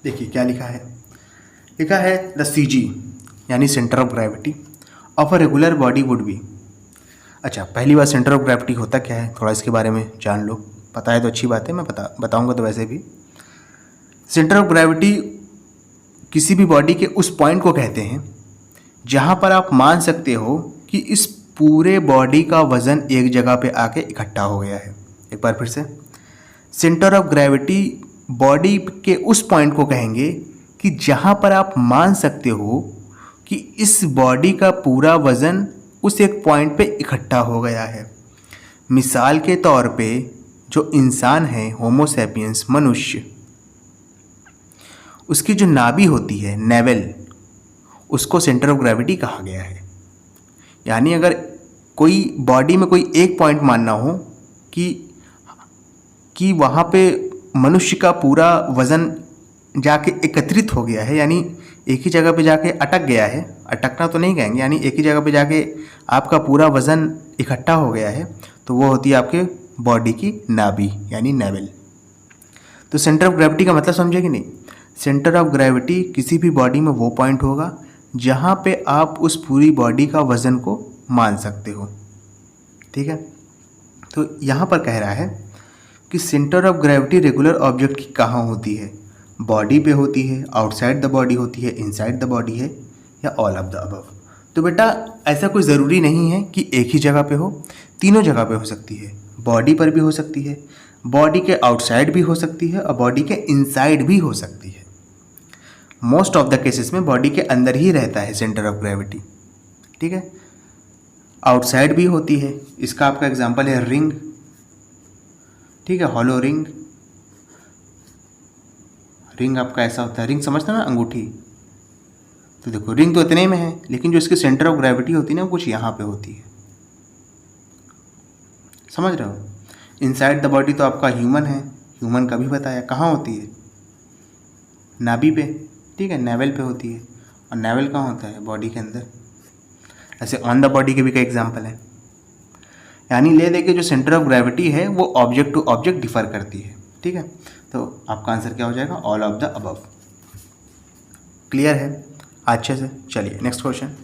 देखिए क्या लिखा है। लिखा है द सीजी यानी centre of gravity of a regular body would be. अच्छा, पहली बार सेंटर ऑफ ग्रेविटी होता क्या है थोड़ा इसके बारे में जान लो। पता है तो अच्छी बात है, मैं बताऊंगा तो वैसे भी। सेंटर ऑफ ग्रेविटी किसी भी बॉडी के उस पॉइंट को कहते हैं जहां पर आप मान सकते हो कि इस पूरे बॉडी का वजन एक जगह पे आके इकट्ठा हो गया है। एक बार फिर से, सेंटर ऑफ ग्रेविटी बॉडी के उस पॉइंट को कहेंगे कि जहां पर आप मान सकते हो कि इस बॉडी का पूरा वजन उस एक पॉइंट पे इकट्ठा हो गया है। मिसाल के तौर पे जो इंसान है, होमो सैपियंस मनुष्य, उसकी जो नाभि होती है नेवल, उसको सेंटर ऑफ ग्रेविटी कहा गया है। यानी अगर कोई बॉडी में कोई एक पॉइंट मानना हो कि वहाँ पे मनुष्य का पूरा वज़न जाके एकत्रित हो गया है, यानी एक ही जगह पे जाके अटक गया है, अटकना तो नहीं कहेंगे, यानी एक ही जगह पे जाके आपका पूरा वज़न इकट्ठा हो गया है, तो वो होती है आपके बॉडी की नाभि यानी नेवल। तो सेंटर ऑफ ग्रेविटी का मतलब समझे कि नहीं? सेंटर ऑफ ग्रेविटी किसी भी बॉडी में वो पॉइंट होगा जहाँ पे आप उस पूरी बॉडी का वज़न को मान सकते हो, ठीक है। तो यहाँ पर कह रहा है कि centre of gravity regular object की कहाँ होती है? बॉडी पे होती है, आउटसाइड द बॉडी होती है, इनसाइड द बॉडी है, या ऑल ऑफ द अबव। तो बेटा ऐसा कोई ज़रूरी नहीं है कि एक ही जगह पे हो, तीनों जगह पे हो सकती है। बॉडी पर भी हो सकती है, बॉडी के आउटसाइड भी हो सकती है, और बॉडी के इनसाइड भी हो सकती है। मोस्ट ऑफ द केसेस में बॉडी के अंदर ही रहता है सेंटर ऑफ ग्रेविटी, ठीक है। आउटसाइड भी होती है, इसका आपका एग्जांपल है रिंग, ठीक है, हॉलो रिंग। रिंग आपका ऐसा होता है, रिंग समझते ना, अंगूठी। तो देखो रिंग तो इतने में है, लेकिन जो इसकी सेंटर ऑफ ग्रेविटी होती है ना वो कुछ यहाँ पे होती है, समझ रहे हो। इनसाइड द बॉडी तो आपका ह्यूमन है, ह्यूमन का भी बताया कहाँ होती है, नाभि पे, ठीक है, नेवल पे होती है। और नेवल कहाँ होता है? बॉडी के अंदर। ऐसे ऑन द बॉडी के भी कई एग्जाम्पल हैं। यानी ले दे के जो सेंटर ऑफ ग्रेविटी है वो ऑब्जेक्ट टू ऑब्जेक्ट डिफर करती है, ठीक है। तो आपका आंसर क्या हो जाएगा? All of the above. Clear है अच्छे से? चलिए नेक्स्ट क्वेश्चन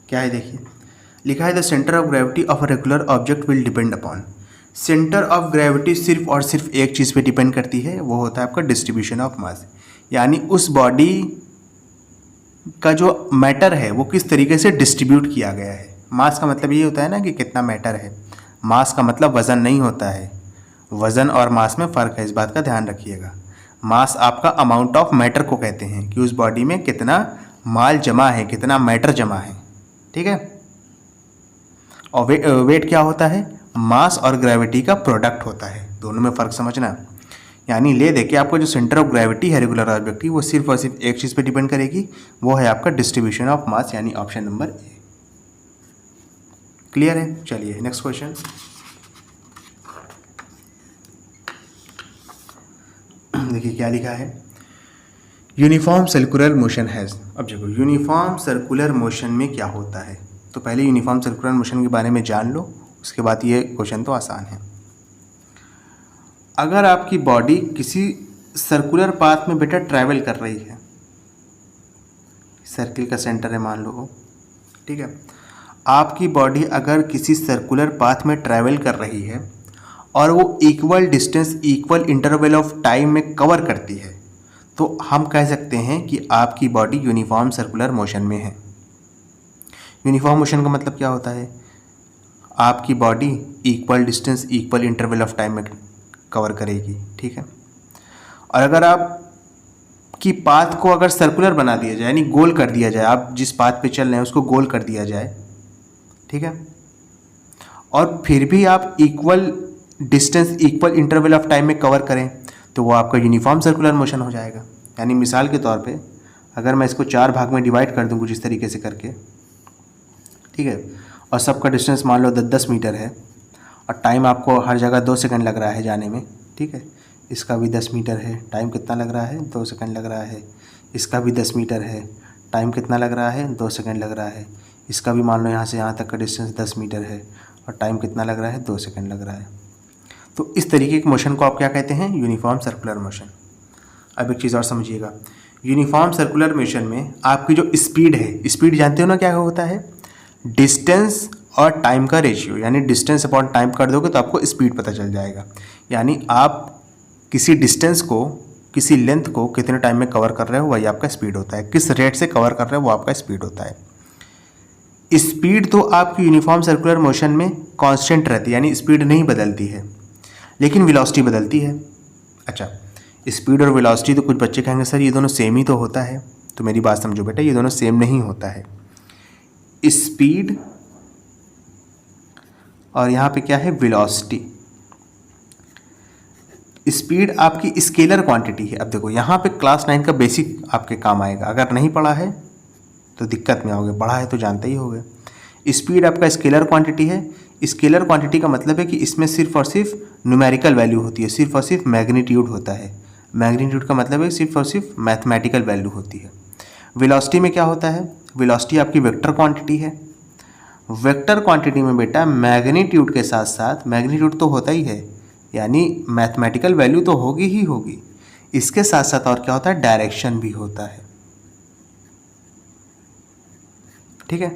क्या है देखिए। लिखा है the centre of gravity of a regular object will depend upon. Centre of gravity सिर्फ और सिर्फ एक चीज़ पे डिपेंड करती है, वो होता है आपका डिस्ट्रीब्यूशन ऑफ मास। यानी उस बॉडी का जो मैटर है वो किस तरीके से डिस्ट्रीब्यूट किया गया है। मास का मतलब ये होता है ना कि कितना मैटर है, मास का मतलब वज़न नहीं होता है। वज़न और मास में फ़र्क है, इस बात का ध्यान रखिएगा। मास आपका अमाउंट ऑफ मैटर को कहते हैं कि उस बॉडी में कितना माल जमा है, कितना मैटर जमा है, ठीक है। और वेट क्या होता है? मास और ग्रेविटी का प्रोडक्ट होता है, दोनों में फ़र्क समझना। यानी ले देखिए आपका जो सेंटर ऑफ ग्रेविटी है रेगुलर ऑब्जेक्ट की, वो सिर्फ और सिर्फ एक चीज़ पे डिपेंड करेगी, वो है आपका डिस्ट्रीब्यूशन ऑफ मास, यानी ऑप्शन नंबर ए। क्लियर है? चलिए नेक्स्ट क्वेश्चन। देखिए क्या लिखा है, यूनिफॉर्म सर्कुलर मोशन हैज़। अब देखो यूनिफॉर्म सर्कुलर मोशन में क्या होता है, तो पहले यूनिफॉर्म सर्कुलर मोशन के बारे में जान लो, उसके बाद ये क्वेश्चन तो आसान है। अगर आपकी बॉडी किसी सर्कुलर पाथ में बेटा ट्रैवल कर रही है, सर्किल का सेंटर है मान लो, ठीक है, आपकी बॉडी अगर किसी सर्कुलर पाथ में ट्रैवल कर रही है और वो equal distance equal interval of time में कवर करती है, तो हम कह सकते हैं कि आपकी बॉडी यूनिफॉर्म सर्कुलर मोशन में है। यूनिफॉर्म मोशन का मतलब क्या होता है, आपकी body equal distance equal interval of time में कवर करेगी, ठीक है। और अगर आप की पाथ को अगर सर्कुलर बना दिया जाए, यानी गोल कर दिया जाए, आप जिस पाथ पे चल रहे हैं उसको गोल कर दिया जाए, ठीक है, और फिर भी आप equal distance equal interval of time में कवर करें, तो वो आपका यूनिफॉर्म सर्कुलर मोशन हो जाएगा। यानी मिसाल के तौर पे अगर मैं इसको 4 भाग में डिवाइड कर दूं कुछ इस तरीके से करके, ठीक है, और सबका डिस्टेंस मान लो 10-10 मीटर है और टाइम आपको हर जगह 2 सेकंड लग रहा है जाने में, ठीक है, इसका भी 10 मीटर है, टाइम कितना लग रहा है, 2 सेकंड लग रहा है, इसका भी 10 मीटर है, टाइम कितना लग रहा है, 2 सेकंड लग रहा है, इसका भी मान लो यहाँ से यहाँ तक का डिस्टेंस 10 मीटर है और टाइम कितना लग रहा है, 2 सेकंड लग रहा है। तो इस तरीके के मोशन को आप क्या कहते हैं, यूनिफॉर्म सर्कुलर मोशन। अब एक चीज़ और समझिएगा, यूनिफॉर्म सर्कुलर मोशन में आपकी जो स्पीड है, स्पीड जानते हो ना क्या होता है, डिस्टेंस और टाइम का रेशियो, यानी डिस्टेंस अपॉन टाइम कर दोगे तो आपको स्पीड पता चल जाएगा। यानी आप किसी डिस्टेंस को, किसी लेंथ को कितने टाइम में कवर कर रहे हो वही आपका स्पीड होता है, किस रेट से कवर कर रहे हो वो आपका स्पीड होता है। स्पीड तो आपकी यूनिफॉर्म सर्कुलर मोशन में कांस्टेंट रहती है, यानी स्पीड नहीं बदलती है, लेकिन वेलोसिटी बदलती है। अच्छा, स्पीड और वेलोसिटी, तो कुछ बच्चे कहेंगे सर ये दोनों सेम ही तो होता है, तो मेरी बात समझो बेटा, ये दोनों सेम नहीं होता है। स्पीड और यहाँ पे क्या है, वेलोसिटी। स्पीड आपकी स्केलर क्वांटिटी है। अब देखो यहाँ पे क्लास 9 का बेसिक आपके काम आएगा, अगर नहीं पढ़ा है तो दिक्कत में आओगे, पढ़ा है तो जानते ही होगे। स्पीड आपका स्केलर क्वांटिटी है। स्केलर क्वांटिटी का मतलब है कि इसमें सिर्फ और सिर्फ न्यूमेरिकल वैल्यू होती है, सिर्फ और सिर्फ मैग्नीट्यूड होता है। मैग्नीट्यूड का मतलब है सिर्फ और सिर्फ मैथमेटिकल वैल्यू होती है। वेलोसिटी में क्या होता है, वेलोसिटी आपकी वेक्टर क्वांटिटी है। वेक्टर क्वांटिटी में बेटा मैग्नीट्यूड के साथ साथ, मैग्नीट्यूड तो होता ही है, यानी मैथमेटिकल वैल्यू तो होगी ही होगी, इसके साथ साथ और क्या होता है, डायरेक्शन भी होता है, ठीक है।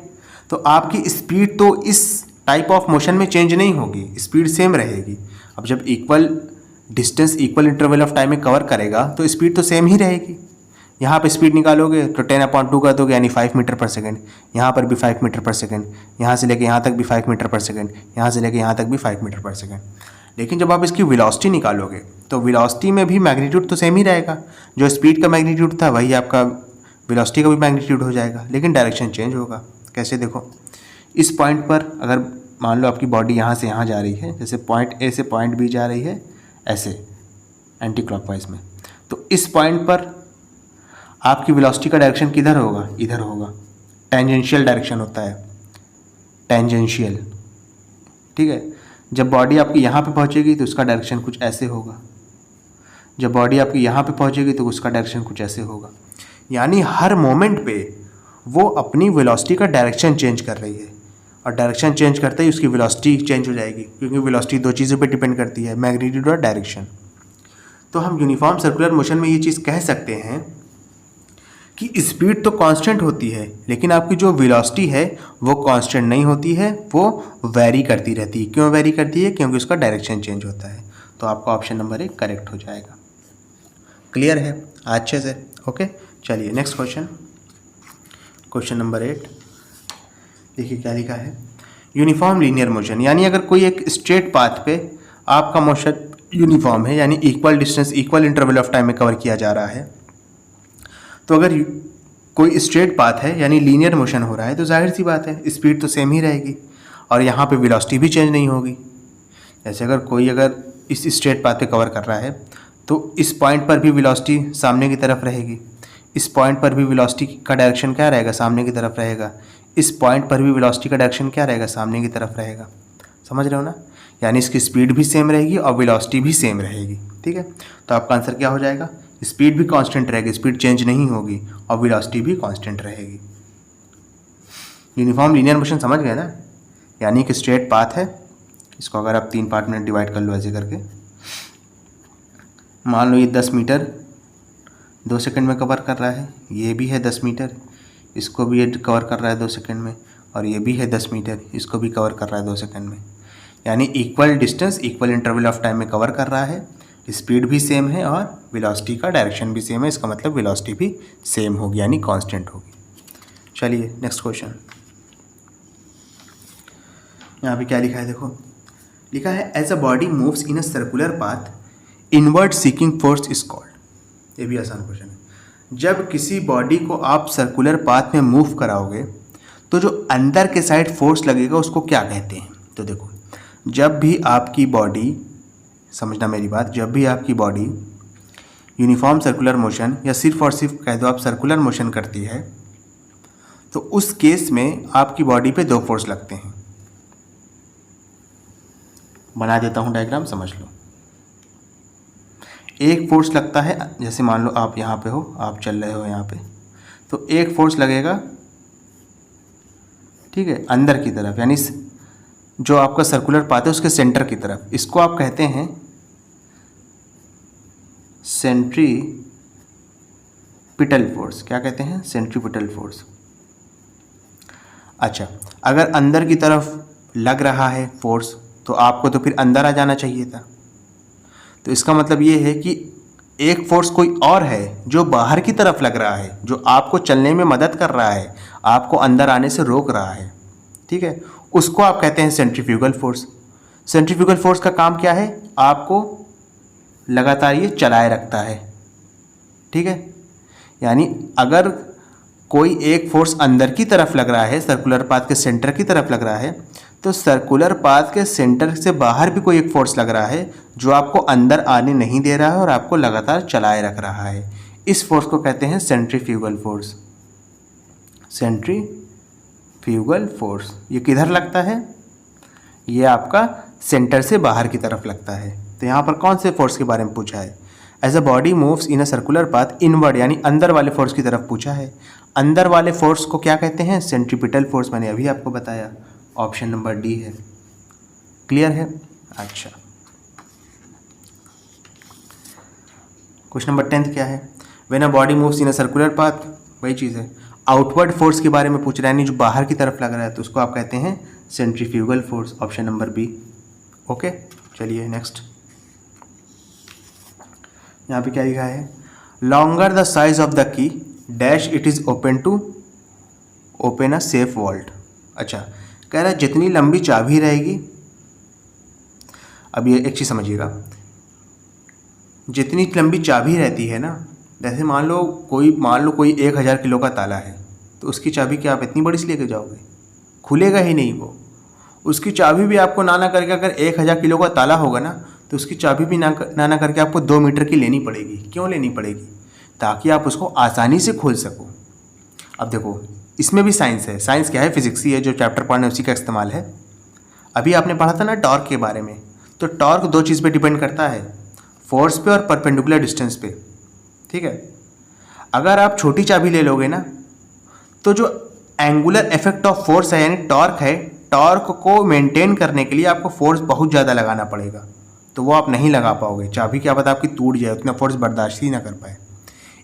तो आपकी स्पीड तो इस टाइप ऑफ मोशन में चेंज नहीं होगी, स्पीड सेम रहेगी। अब जब equal distance equal interval of time में कवर करेगा तो स्पीड तो सेम ही रहेगी। यहाँ पे स्पीड निकालोगे तो 10/2 कर दोगे, यानी 5 मीटर पर सेकंड, यहाँ पर भी 5 मीटर पर सेकंड, यहाँ से लेके यहाँ तक भी 5 मीटर पर सेकंड, यहाँ से लेके यहाँ तक भी 5 मीटर पर सेकंड। लेकिन जब आप इसकी वेलोसिटी निकालोगे तो वेलोसिटी में भी मैग्नीट्यूड तो सेम ही रहेगा, जो स्पीड का मैग्नीट्यूड था वही आपका वेलोसिटी का भी मैग्नीट्यूड हो जाएगा, लेकिन डायरेक्शन चेंज होगा। कैसे, देखो इस पॉइंट पर अगर मान लो आपकी बॉडी यहाँ से यहाँ जा रही है, जैसे पॉइंट ए से पॉइंट बी जा रही है ऐसे एंटी क्लॉकवाइज में, तो इस पॉइंट पर आपकी वेलोसिटी का डायरेक्शन किधर होगा, इधर होगा। टेंजेंशियल डायरेक्शन होता है, टेंजेंशियल, ठीक है। जब बॉडी आपकी यहाँ पे पहुँचेगी तो उसका डायरेक्शन कुछ ऐसे होगा, जब बॉडी आपकी यहाँ पे पहुँचेगी तो उसका डायरेक्शन कुछ ऐसे होगा। यानी हर मोमेंट पे वो अपनी वेलोसिटी का डायरेक्शन चेंज कर रही है, और डायरेक्शन चेंज करते ही उसकी वेलोसिटी चेंज हो जाएगी, क्योंकि वेलोसिटी 2 चीज़ों पे डिपेंड करती है, मैग्नीट्यूड और डायरेक्शन। तो हम यूनिफॉर्म सर्कुलर मोशन में ये चीज़ कह सकते हैं कि स्पीड तो कांस्टेंट होती है, लेकिन आपकी जो वेलोसिटी है वो कांस्टेंट नहीं होती है, वो वेरी करती रहती है। क्यों वेरी करती है, क्योंकि उसका डायरेक्शन चेंज होता है। तो आपका ऑप्शन नंबर 1 करेक्ट हो जाएगा। क्लियर है अच्छे से, ओके। चलिए नेक्स्ट क्वेश्चन, क्वेश्चन नंबर 8। देखिए क्या लिखा है, यूनिफॉर्म लीनियर मोशन, यानी अगर कोई एक स्ट्रेट पाथ पे आपका मोशन यूनिफॉर्म है, यानी equal distance equal interval of time में कवर किया जा रहा है, तो अगर कोई स्ट्रेट पाथ है यानी लीनियर मोशन हो रहा है, तो जाहिर सी बात है स्पीड तो सेम ही रहेगी और यहाँ पे वेलोसिटी भी चेंज नहीं होगी। जैसे अगर इस स्ट्रेट पाथ पे कवर कर रहा है तो इस पॉइंट पर भी वेलोसिटी सामने की तरफ रहेगी, इस पॉइंट पर भी वेलोसिटी का डायरेक्शन क्या रहेगा, सामने की तरफ रहेगा। इस पॉइंट पर भी वेलोसिटी का डायरेक्शन क्या रहेगा, सामने की तरफ रहेगा। समझ रहे हो ना, यानी इसकी स्पीड भी सेम रहेगी और वेलोसिटी भी सेम रहेगी। ठीक है, तो आपका आंसर क्या हो जाएगा, स्पीड भी कांस्टेंट रहेगी, स्पीड चेंज नहीं होगी और वेलोसिटी भी कांस्टेंट रहेगी। यूनिफॉर्म लीनियर मोशन समझ गए ना, यानी कि स्ट्रेट पाथ है। इसको अगर आप 3 पार्ट में डिवाइड कर लो ऐसे करके, मान लो ये 10 मीटर 2 सेकंड में कवर कर रहा है, ये भी है 10 मीटर, इसको भी ये कवर कर रहा है 2 सेकंड में, और ये भी है 10 मीटर, इसको भी कवर कर रहा है 2 सेकंड में। यानी equal distance equal interval of time में कवर कर रहा है, स्पीड भी सेम है और वेलोसिटी का डायरेक्शन भी सेम है। इसका मतलब वेलोसिटी भी सेम होगी, यानी कांस्टेंट होगी। चलिए नेक्स्ट क्वेश्चन, यहाँ पे क्या लिखा है देखो, लिखा है as a body moves in a circular path inward seeking force is called. ये भी आसान क्वेश्चन है। जब किसी बॉडी को आप सर्कुलर पाथ में मूव कराओगे तो जो अंदर के साइड फोर्स लगेगा उसको क्या कहते हैं। तो देखो, जब भी आपकी बॉडी, समझना मेरी बात, जब भी आपकी बॉडी यूनिफॉर्म सर्कुलर मोशन या सिर्फ और सिर्फ कह दो आप सर्कुलर मोशन करती है, तो उस केस में आपकी बॉडी पे 2 फोर्स लगते हैं। बना देता हूँ डायग्राम, समझ लो। एक फोर्स लगता है, जैसे मान लो आप यहाँ पे हो, आप चल रहे हो यहाँ पे, तो एक फोर्स लगेगा, ठीक है, अंदर की तरफ, यानी जो आपका सर्कुलर पाथ है उसके सेंटर की तरफ। इसको आप कहते हैं सेंट्रीपिटल फोर्स। क्या कहते हैं, सेंट्रीपिटल फोर्स। अच्छा, अगर अंदर की तरफ लग रहा है फोर्स तो आपको तो फिर अंदर आ जाना चाहिए था। तो इसका मतलब ये है कि एक फोर्स कोई और है जो बाहर की तरफ लग रहा है, जो आपको चलने में मदद कर रहा है, आपको अंदर आने से रोक रहा है। ठीक है, उसको आप कहते हैं सेंट्रीफ्यूगल फोर्स। सेंट्रीफ्यूगल फोर्स का काम क्या है, आपको लगातार ये चलाए रखता है। ठीक है, यानी अगर कोई एक फोर्स अंदर की तरफ लग रहा है, सर्कुलर पाथ के सेंटर की तरफ लग रहा है, तो सर्कुलर पाथ के सेंटर से बाहर भी कोई एक फोर्स लग रहा है जो आपको अंदर आने नहीं दे रहा है और आपको लगातार चलाए रख रहा है। इस फोर्स को कहते हैं सेंट्रीफ्यूगल फोर्स। सेंट्रीफ्यूगल फोर्स ये किधर लगता है, ये आपका सेंटर से बाहर की तरफ लगता है। तो यहाँ पर कौन से फोर्स के बारे में पूछा है, as a body moves in a circular path inward, यानी अंदर वाले फोर्स की तरफ पूछा है। अंदर वाले फोर्स को क्या कहते हैं, सेंट्रीपिटल फोर्स। मैंने अभी आपको बताया, ऑप्शन नंबर डी है। क्लियर है। अच्छा, क्वेश्चन नंबर 10 क्या है, when a body moves in a circular path, वही चीज़ है। आउटवर्ड फोर्स के बारे में पूछ रहा है, यानी जो बाहर की तरफ लग रहा है, तो उसको आप कहते हैं centrifugal force. Option number B. Okay, चलिए नेक्स्ट। यहाँ पे क्या लिखा है, longer the size of the key dash it is open to open a safe vault. अच्छा, कह रहा है जितनी लंबी चाबी रहेगी, अब ये एक चीज़ समझिएगा, जितनी लंबी चाबी रहती है ना, जैसे मान लो कोई 1000 किलो का ताला है, तो उसकी चाबी क्या आप इतनी बड़ी से लेके जाओगे, खुलेगा ही नहीं वो। उसकी चाबी भी आपको ना करके, अगर 1000 किलो का ताला होगा ना, तो उसकी चाबी भी ना करके आपको 2 मीटर की लेनी पड़ेगी। क्यों लेनी पड़ेगी, ताकि आप उसको आसानी से खोल सको। अब देखो, इसमें भी साइंस है। साइंस क्या है, फिजिक्स ही है, जो चैप्टर पढ़ने उसी का इस्तेमाल है। अभी आपने पढ़ा था ना टॉर्क के बारे में, तो टॉर्क 2 चीज़ पे डिपेंड करता है, फोर्स पे और परपेंडिकुलर डिस्टेंस पे। ठीक है, अगर आप छोटी चाबी ले लोगे ना, तो जो एंगुलर इफेक्ट ऑफ फोर्स है, यानी टॉर्क है, टॉर्क को मेंटेन करने के लिए आपको फोर्स बहुत ज़्यादा लगाना पड़ेगा, तो वो आप नहीं लगा पाओगे। चाबी क्या पता आपकी टूट जाए, उतना फोर्स बर्दाश्त ही ना कर पाए।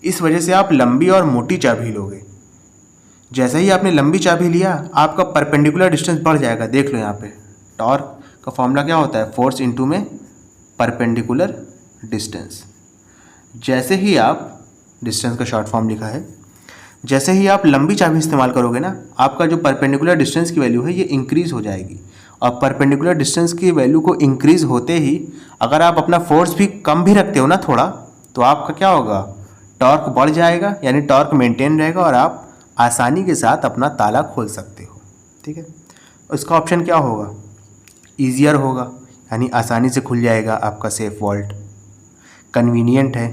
इस वजह से आप लंबी और मोटी चाबी लोगे। जैसे ही आपने लंबी चाबी लिया, आपका परपेंडिकुलर डिस्टेंस बढ़ जाएगा। देख लो यहाँ पे, टॉर्क का फॉर्मूला क्या होता है, फोर्स इनटू में परपेंडिकुलर डिस्टेंस। जैसे ही आप, डिस्टेंस का शॉर्ट फॉर्म लिखा है, जैसे ही आप लंबी चाबी इस्तेमाल करोगे ना, आपका जो परपेंडिकुलर डिस्टेंस की वैल्यू है ये इंक्रीज हो जाएगी। और परपेंडिकुलर डिस्टेंस की वैल्यू को इंक्रीज होते ही अगर आप अपना फोर्स भी कम भी रखते हो ना थोड़ा, तो आपका क्या होगा, टॉर्क बढ़ जाएगा, यानी टॉर्क मेंटेन रहेगा और आप आसानी के साथ अपना ताला खोल सकते हो। ठीक है, उसका ऑप्शन क्या होगा, ईजियर होगा, यानी आसानी से खुल जाएगा आपका सेफ वॉल्ट। कन्वीनियंट है,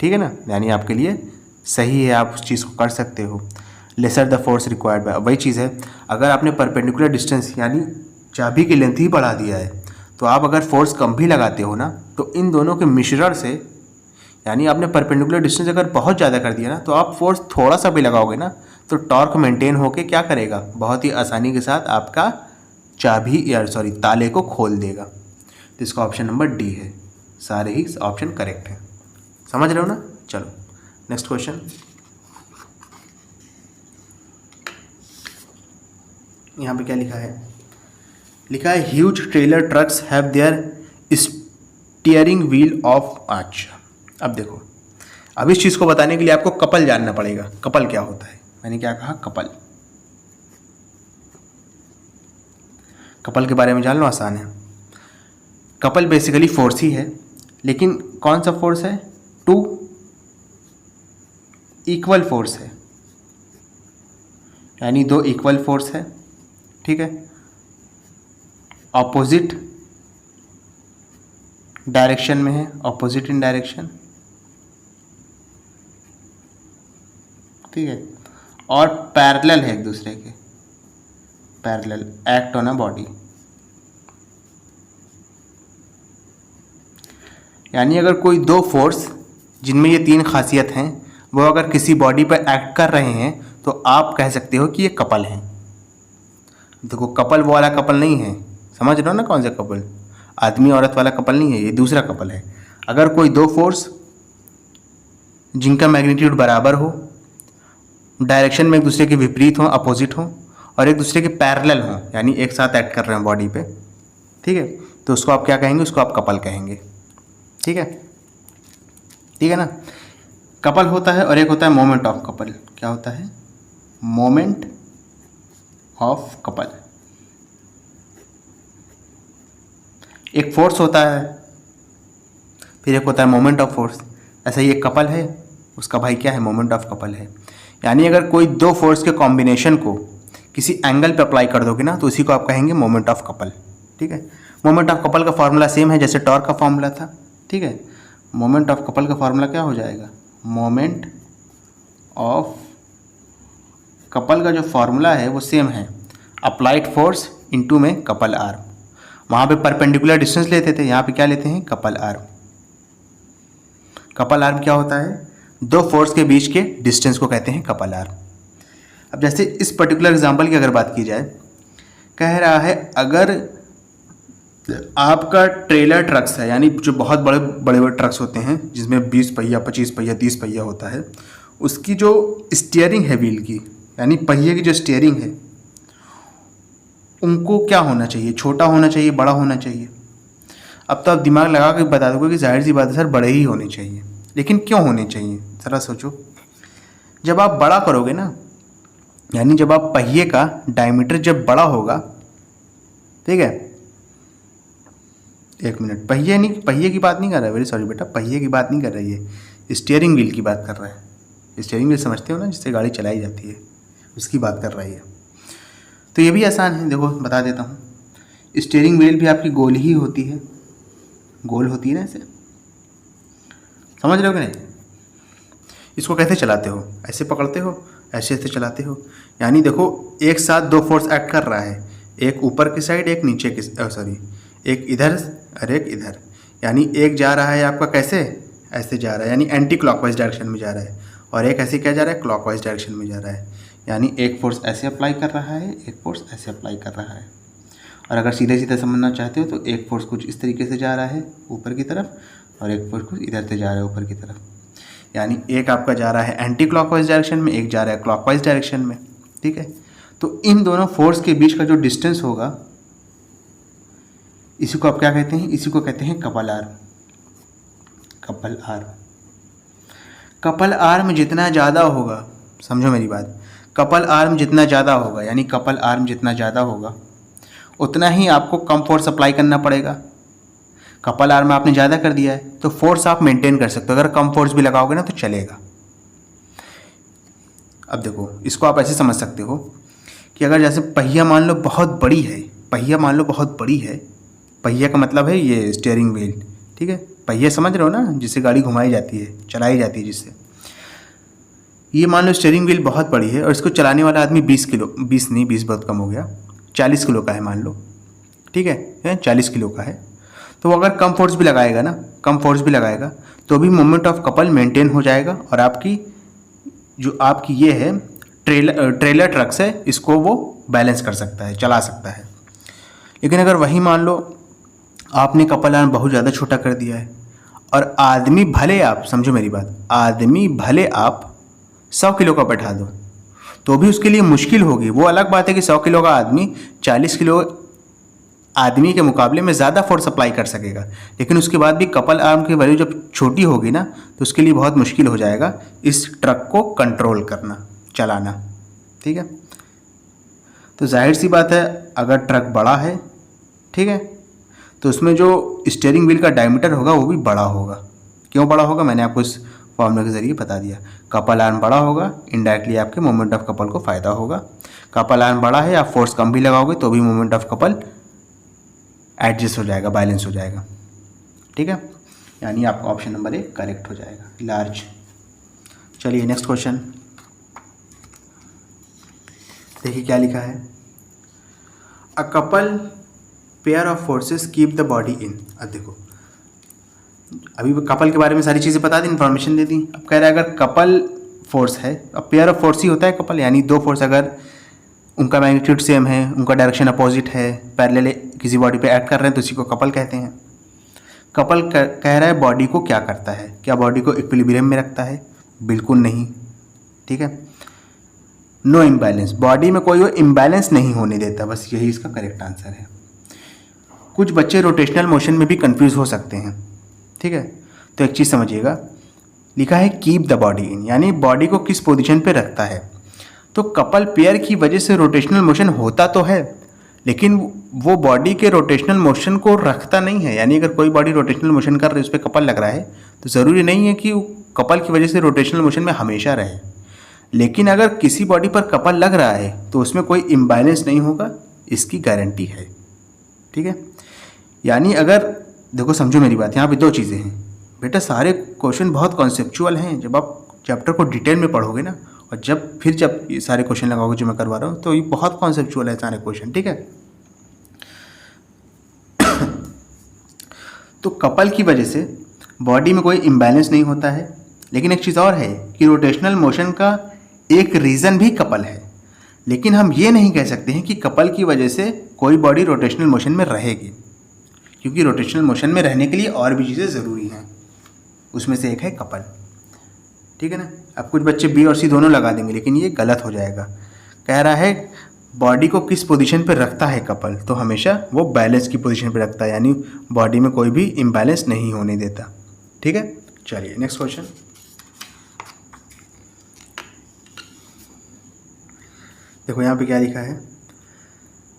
ठीक है ना, यानी आपके लिए सही है, आप उस चीज़ को कर सकते हो। Laser the force required by. वही चीज़ है, अगर आपने परपेंडिकुलर डिस्टेंस यानी चाबी की लेंथ ही बढ़ा दिया है, तो आप अगर फोर्स कम भी लगाते हो ना, तो इन दोनों के मिश्रण से, यानी आपने परपेंडिकुलर डिस्टेंस अगर बहुत ज़्यादा कर दिया ना, तो आप फोर्स थोड़ा सा भी लगाओगे ना, तो टॉर्क मेंटेन होके क्या करेगा, बहुत ही आसानी के साथ आपका ताले को खोल देगा। तो इसका ऑप्शन नंबर डी है, सारे ही ऑप्शन करेक्ट हैं। समझ रहे हो ना? चलो नेक्स्ट क्वेश्चन। यहाँ पे क्या लिखा है? लिखा है huge trailer trucks have their steering wheel of arch. अब देखो, अब इस चीज़ को बताने के लिए आपको कपल जानना पड़ेगा। कपल क्या होता है? मैंने क्या कहा? कपल। कपल के बारे में जान लो, आसान है। कपल बेसिकली फोर्स ही है, लेकिन कौन सा फोर्स है? टू इक्वल फोर्स है, यानी दो इक्वल फोर्स है, ठीक है, ऑपोजिट डायरेक्शन में है, ऑपोजिट इन डायरेक्शन, ठीक है, और पैरेलल है एक दूसरे के, parallel, act on a body. यानी अगर कोई दो फोर्स जिनमें ये तीन खासियत हैं वो अगर किसी बॉडी पर एक्ट कर रहे हैं, तो आप कह सकते हो कि ये कपल हैं। देखो, कपल वो वाला कपल नहीं है, समझ रहे हो ना? कौन सा कपल? आदमी औरत वाला कपल नहीं है, ये दूसरा कपल है। अगर कोई दो फोर्स जिनका मैग्नीट्यूड बराबर हो, डायरेक्शन में एक दूसरे के विपरीत हो, अपोजिट हो, और एक दूसरे के पैरेलल हो, यानी एक साथ एक्ट कर रहे हैं बॉडी पे, ठीक है, तो उसको आप क्या कहेंगे? उसको आप कपल कहेंगे। ठीक है, ठीक है ना? कपल होता है और एक होता है मोमेंट ऑफ कपल। क्या होता है? Moment of couple. एक फोर्स होता है, फिर एक होता है मोमेंट ऑफ फोर्स। ऐसा ही एक कपल है, उसका भाई क्या है? मोमेंट ऑफ कपल है। यानी अगर कोई दो फोर्स के कॉम्बिनेशन को किसी एंगल पे अप्लाई कर दोगे ना, तो उसी को आप कहेंगे मोमेंट ऑफ कपल। ठीक है, मोमेंट ऑफ कपल का फॉर्मूला सेम है जैसे टॉर्क का फॉर्मूला था। ठीक है, मोमेंट ऑफ कपल का फॉर्मूला क्या हो जाएगा? मोमेंट ऑफ कपल का जो फॉर्मूला है वो सेम है, अप्लाइड फोर्स इनटू में कपल आर्म। वहाँ पे परपेंडिकुलर डिस्टेंस लेते थे, यहाँ पे क्या लेते हैं? Couple arm. कपल आर्म क्या होता है? दो फोर्स के बीच के डिस्टेंस को कहते हैं कपल आर्म। अब जैसे इस पर्टिकुलर एग्जांपल की अगर बात की जाए, कह रहा है अगर आपका ट्रेलर ट्रक्स है, यानी जो बहुत बड़े बड़े ट्रक्स होते हैं जिसमें 20 पहिया, 25 पहिया, 30 पहिया होता है, उसकी जो स्टीयरिंग है व्हील की, यानी पहिए की जो स्टीयरिंग है, उनको क्या होना चाहिए? छोटा होना चाहिए, बड़ा होना चाहिए? अब तो आप दिमाग लगा के बता दोगे कि जाहिर सी बात है सर, बड़े ही होने चाहिए। लेकिन क्यों होने चाहिए? ज़रा सोचो। जब आप बड़ा करोगे ना, यानी जब आप पहिए का डायमीटर जब बड़ा होगा, ठीक है, एक मिनट, पहिए नहीं, पहिए की बात नहीं कर रहा है, वेरी सॉरी बेटा, पहिए की बात नहीं कर रही है, स्टीयरिंग व्हील की बात कर रहा है। स्टीयरिंग व्हील समझते हो ना, जिससे गाड़ी चलाई जाती है, उसकी बात कर रही है। तो ये भी आसान है, देखो बता देता हूँ। स्टीयरिंग व्हील भी आपकी गोल ही होती है, गोल होती है ना, ऐसे समझ रहे हो कि नहीं? इसको कैसे चलाते हो? ऐसे पकड़ते हो, ऐसे ऐसे चलाते हो। यानी देखो, एक साथ दो फोर्स एक्ट कर रहा है, एक ऊपर की साइड, एक नीचे की, सॉरी, एक इधर और एक इधर। यानी एक जा रहा है आपका कैसे? ऐसे जा रहा है, यानी एंटी क्लॉकवाइज डायरेक्शन में जा रहा है, और एक ऐसे क्या जा रहा है? क्लॉकवाइज डायरेक्शन में जा रहा है। यानी एक फोर्स ऐसे अप्लाई कर रहा है, एक फोर्स ऐसे अप्लाई कर रहा है। और अगर सीधे सीधे समझना चाहते हो तो एक फोर्स कुछ इस तरीके से जा रहा है ऊपर की तरफ, और एक फोर्स कुछ इधर से जा रहा है ऊपर की तरफ। यानी एक आपका जा रहा है एंटी क्लॉकवाइज डायरेक्शन में, एक जा रहा है क्लॉकवाइज डायरेक्शन में। ठीक है, तो इन दोनों फोर्स के बीच का जो डिस्टेंस होगा, इसी को आप क्या कहते हैं? इसी को कहते हैं couple arm. Couple arm. Couple arm जितना ज़्यादा होगा, समझो मेरी बात, कपल आर्म जितना ज़्यादा होगा, यानी कपल आर्म जितना ज़्यादा होगा, उतना ही आपको कम फोर्स अप्लाई करना पड़ेगा। कपल आर्म आपने ज़्यादा कर दिया है तो फोर्स आप मेंटेन कर सकते हो, अगर कम फोर्स भी लगाओगे ना तो चलेगा। अब देखो, इसको आप ऐसे समझ सकते हो कि अगर जैसे पहिया मान लो बहुत बड़ी है, पहिया मान लो बहुत बड़ी है, पहिया का मतलब है ये स्टीयरिंग व्हील। ठीक है, पहिया समझ रहे हो ना, जिससे गाड़ी घुमाई जाती है, चलाई जाती है जिससे। ये मान लो स्टीयरिंग व्हील बहुत बड़ी है और इसको चलाने वाला आदमी 20 किलो, 20 नहीं, 20 बहुत कम हो गया, 40 किलो का है मान लो, ठीक है, 40 किलो का है। तो वो अगर कम फोर्स भी लगाएगा ना, कम फोर्स भी लगाएगा तो भी मोमेंट ऑफ कपल मेंटेन हो जाएगा और आपकी जो आपकी ये है ट्रेलर ट्रक्स है, इसको वो बैलेंस कर सकता है, चला सकता है। लेकिन अगर वही मान लो आपने कपल आर्म बहुत ज़्यादा छोटा कर दिया है और आदमी भले आप, समझो मेरी बात, आदमी भले आप 100 किलो का बैठा दो तो भी उसके लिए मुश्किल होगी। वो अलग बात है कि 100 किलो का आदमी 40 किलो आदमी के मुकाबले में ज़्यादा फोर्स अप्लाई कर सकेगा, लेकिन उसके बाद भी कपल आर्म की वैल्यू जब छोटी होगी ना तो उसके लिए बहुत मुश्किल हो जाएगा इस ट्रक को कंट्रोल करना, चलाना, ठीक है। तो जाहिर सी बात है अगर ट्रक बड़ा है, ठीक है, तो उसमें जो स्टीयरिंग व्हील का डायमीटर होगा वो भी बड़ा होगा। क्यों बड़ा होगा, मैंने आपको इस फॉर्मूले के ज़रिए बता दिया। कपल आर्म बड़ा होगा, इनडायरेक्टली आपके मोमेंट ऑफ कपल को फ़ायदा होगा। कपल आर्म बड़ा है, आप फोर्स कम भी लगाओगे तो भी मोमेंट ऑफ कपल एडजस्ट हो जाएगा, बैलेंस हो जाएगा, ठीक है। यानी आपका ऑप्शन नंबर 1 करेक्ट हो जाएगा, लार्ज। चलिए नेक्स्ट क्वेश्चन देखिए क्या लिखा है। A couple pair of forces keep the body in. अब देखो, अभी कपल के बारे में सारी चीज़ें बता दी, इन्फॉर्मेशन दे दी। अब कह रहा है अगर कपल फोर्स है, अब पेयर ऑफ फोर्स ही होता है कपल, यानी दो फोर्स अगर उनका मैग्नीट्यूड सेम है, उनका डायरेक्शन अपोजिट है, पैरेलल किसी बॉडी पे एक्ट कर रहे हैं तो इसी को कपल कहते हैं। कपल कह रहा है बॉडी को क्या करता है, क्या बॉडी को इक्विलिब्रियम में रखता है? बिल्कुल नहीं, ठीक है। नो इम्बैलेंस, बॉडी में कोई वो इम्बैलेंस नहीं होने देता, बस यही इसका करेक्ट आंसर है। कुछ बच्चे रोटेशनल मोशन में भी कंफ्यूज हो सकते हैं, ठीक है। तो एक चीज़ समझिएगा, लिखा है कीप द बॉडी इन, यानी बॉडी को किस पोजीशन पे रखता है। तो कपल पेयर की वजह से रोटेशनल मोशन होता तो है, लेकिन वो बॉडी के रोटेशनल मोशन को रखता नहीं है। यानी अगर कोई बॉडी रोटेशनल मोशन कर रही है, उस पर कपल लग रहा है, तो ज़रूरी नहीं है कि कपल की वजह से रोटेशनल मोशन में हमेशा रहे। लेकिन अगर किसी बॉडी पर कपल लग रहा है तो उसमें कोई इम्बैलेंस नहीं होगा, इसकी गारंटी है, ठीक है। यानी अगर देखो, समझो मेरी बात, यहाँ पे दो चीज़ें हैं बेटा। सारे क्वेश्चन बहुत कॉन्सेप्चुअल हैं, जब आप चैप्टर को डिटेल में पढ़ोगे ना, और जब ये सारे क्वेश्चन लगाओगे जो मैं करवा रहा हूँ, तो ये बहुत कॉन्सेप्चुअल है सारे क्वेश्चन, ठीक है। तो कपल की वजह से बॉडी में कोई इम्बैलेंस नहीं होता है। लेकिन एक चीज़ और है कि रोटेशनल मोशन का एक रीज़न भी कपल है, लेकिन हम ये नहीं कह सकते हैं कि कपल की वजह से कोई बॉडी रोटेशनल मोशन में रहेगी, क्योंकि रोटेशनल मोशन में रहने के लिए और भी चीज़ें ज़रूरी हैं, उसमें से एक है कपल, ठीक है ना। अब कुछ बच्चे बी और सी दोनों लगा देंगे, लेकिन ये गलत हो जाएगा। कह रहा है बॉडी को किस पोजीशन पे रखता है कपल, तो हमेशा वो बैलेंस की पोजीशन पे रखता है, यानी बॉडी में कोई भी इम्बैलेंस नहीं होने देता, ठीक है। चलिए नेक्स्ट क्वेश्चन। देखो यहाँ पे क्या लिखा है,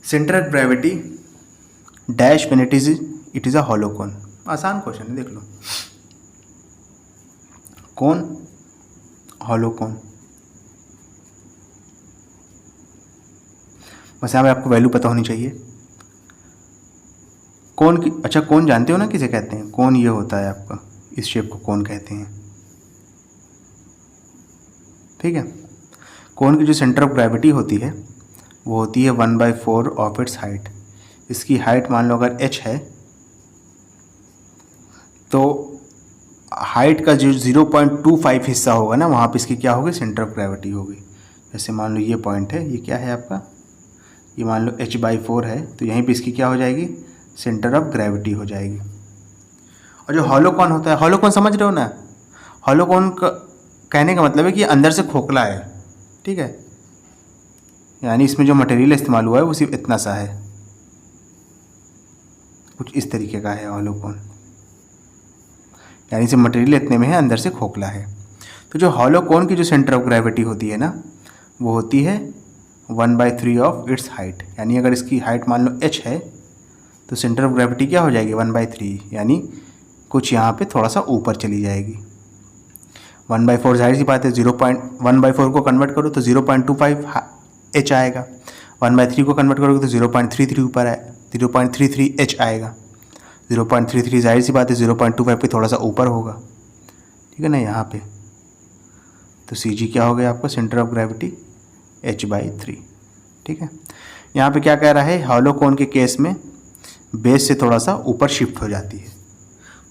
centre of gravity dash when it is a hollow cone. आसान क्वेश्चन है, देख लो। कौन? Hollow cone. बस यहाँ पे आपको वैल्यू पता होनी चाहिए। कौन की, अच्छा कौन जानते हो ना किसे कहते हैं? कौन ये होता है आपका, इस शेप को कौन कहते हैं, ठीक है। कौन की जो सेंटर ऑफ ग्रेविटी होती है वो होती है 1/4 ऑफ इट्स हाइट। इसकी हाइट मान लो अगर h है, तो हाइट का जो 0.25 हिस्सा होगा ना, वहाँ पे इसकी क्या होगी, सेंटर ऑफ ग्रेविटी होगी। जैसे मान लो ये पॉइंट है, ये क्या है आपका, ये मान लो h/4 है, तो यहीं पे इसकी क्या हो जाएगी, सेंटर ऑफ ग्रेविटी हो जाएगी। और जो हॉलो कोन होता है, हॉलो कोन समझ रहे हो ना, हॉलो कोन का कहने का मतलब है कि अंदर से खोखला है, ठीक है। यानी इसमें जो मटेरियल इस्तेमाल हुआ है वो सिर्फ इतना सा है, कुछ इस तरीके का है हॉलो कोन, यानी इसे मटेरियल इतने में है, अंदर से खोखला है। तो जो हॉलो कोन की जो सेंटर ऑफ ग्रेविटी होती है ना, वो होती है 1/3 ऑफ इट्स हाइट। यानी अगर इसकी हाइट मान लो h है, तो सेंटर ऑफ ग्रेविटी क्या हो जाएगी, 1/3, यानी कुछ यहाँ पे थोड़ा सा ऊपर चली जाएगी। 1/4 जाहिर सी बात है, 1/4 को कन्वर्ट करो तो 0.25 h आएगा, 1/3 को कन्वर्ट करोगे तो 0.33 ऊपर आए, 0.33 h आएगा। 0.33 जाहिर सी बात है 0.25 पे थोड़ा सा ऊपर होगा, ठीक है ना यहाँ पे। तो सी जी क्या हो गया आपका सेंटर ऑफ ग्रेविटी h/3। ठीक है, यहाँ पे क्या कह रहा है, हॉलो कोन के केस में बेस से थोड़ा सा ऊपर शिफ्ट हो जाती है।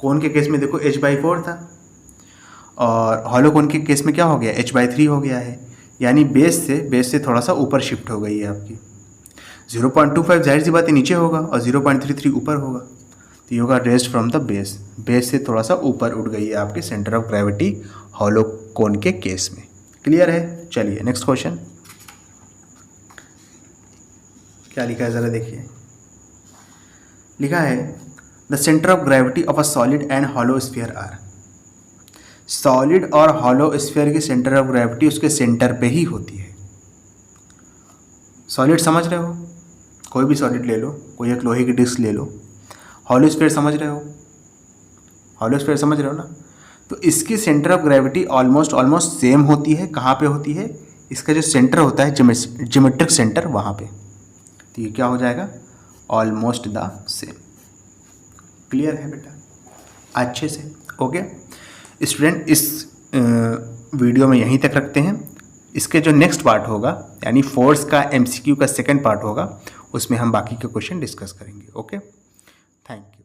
कोन के केस में देखो h/4 था और हॉलो कोन के केस में क्या हो गया, h/3 हो गया है, यानी बेस से थोड़ा सा ऊपर शिफ्ट हो गई है आपकी। 0.25 जाहिर सी बात है नीचे होगा और 0.33 ऊपर होगा, तो ये होगा rest from the base, base से थोड़ा सा ऊपर उठ गई है आपके सेंटर ऑफ ग्रेविटी हॉलो कोन के केस में। क्लियर है? चलिए नेक्स्ट क्वेश्चन क्या लिखा है ज़रा देखिए। लिखा है the centre of gravity of a solid and hollow sphere are. Solid और हॉलो स्फीयर की सेंटर ऑफ ग्रेविटी उसके सेंटर पे ही होती है। सॉलिड समझ रहे हो, कोई भी सॉलिड ले लो, कोई एक लोहे की डिस्क ले लो। हॉलो स्फीयर समझ रहे हो, हॉलो स्फीयर समझ रहे हो ना, तो इसकी centre of gravity almost same होती है। कहाँ पे होती है, इसका जो सेंटर होता है ज्योमेट्रिक सेंटर वहाँ पे, तो ये क्या हो जाएगा, ऑलमोस्ट द सेम। क्लियर है बेटा अच्छे से? ओके स्टूडेंट, इस वीडियो में यहीं तक रखते हैं। इसके जो नेक्स्ट पार्ट होगा यानी फोर्स का एमसीक्यू का सेकंड पार्ट होगा, उसमें हम बाकी के क्वेश्चन डिस्कस करेंगे। Okay, thank you.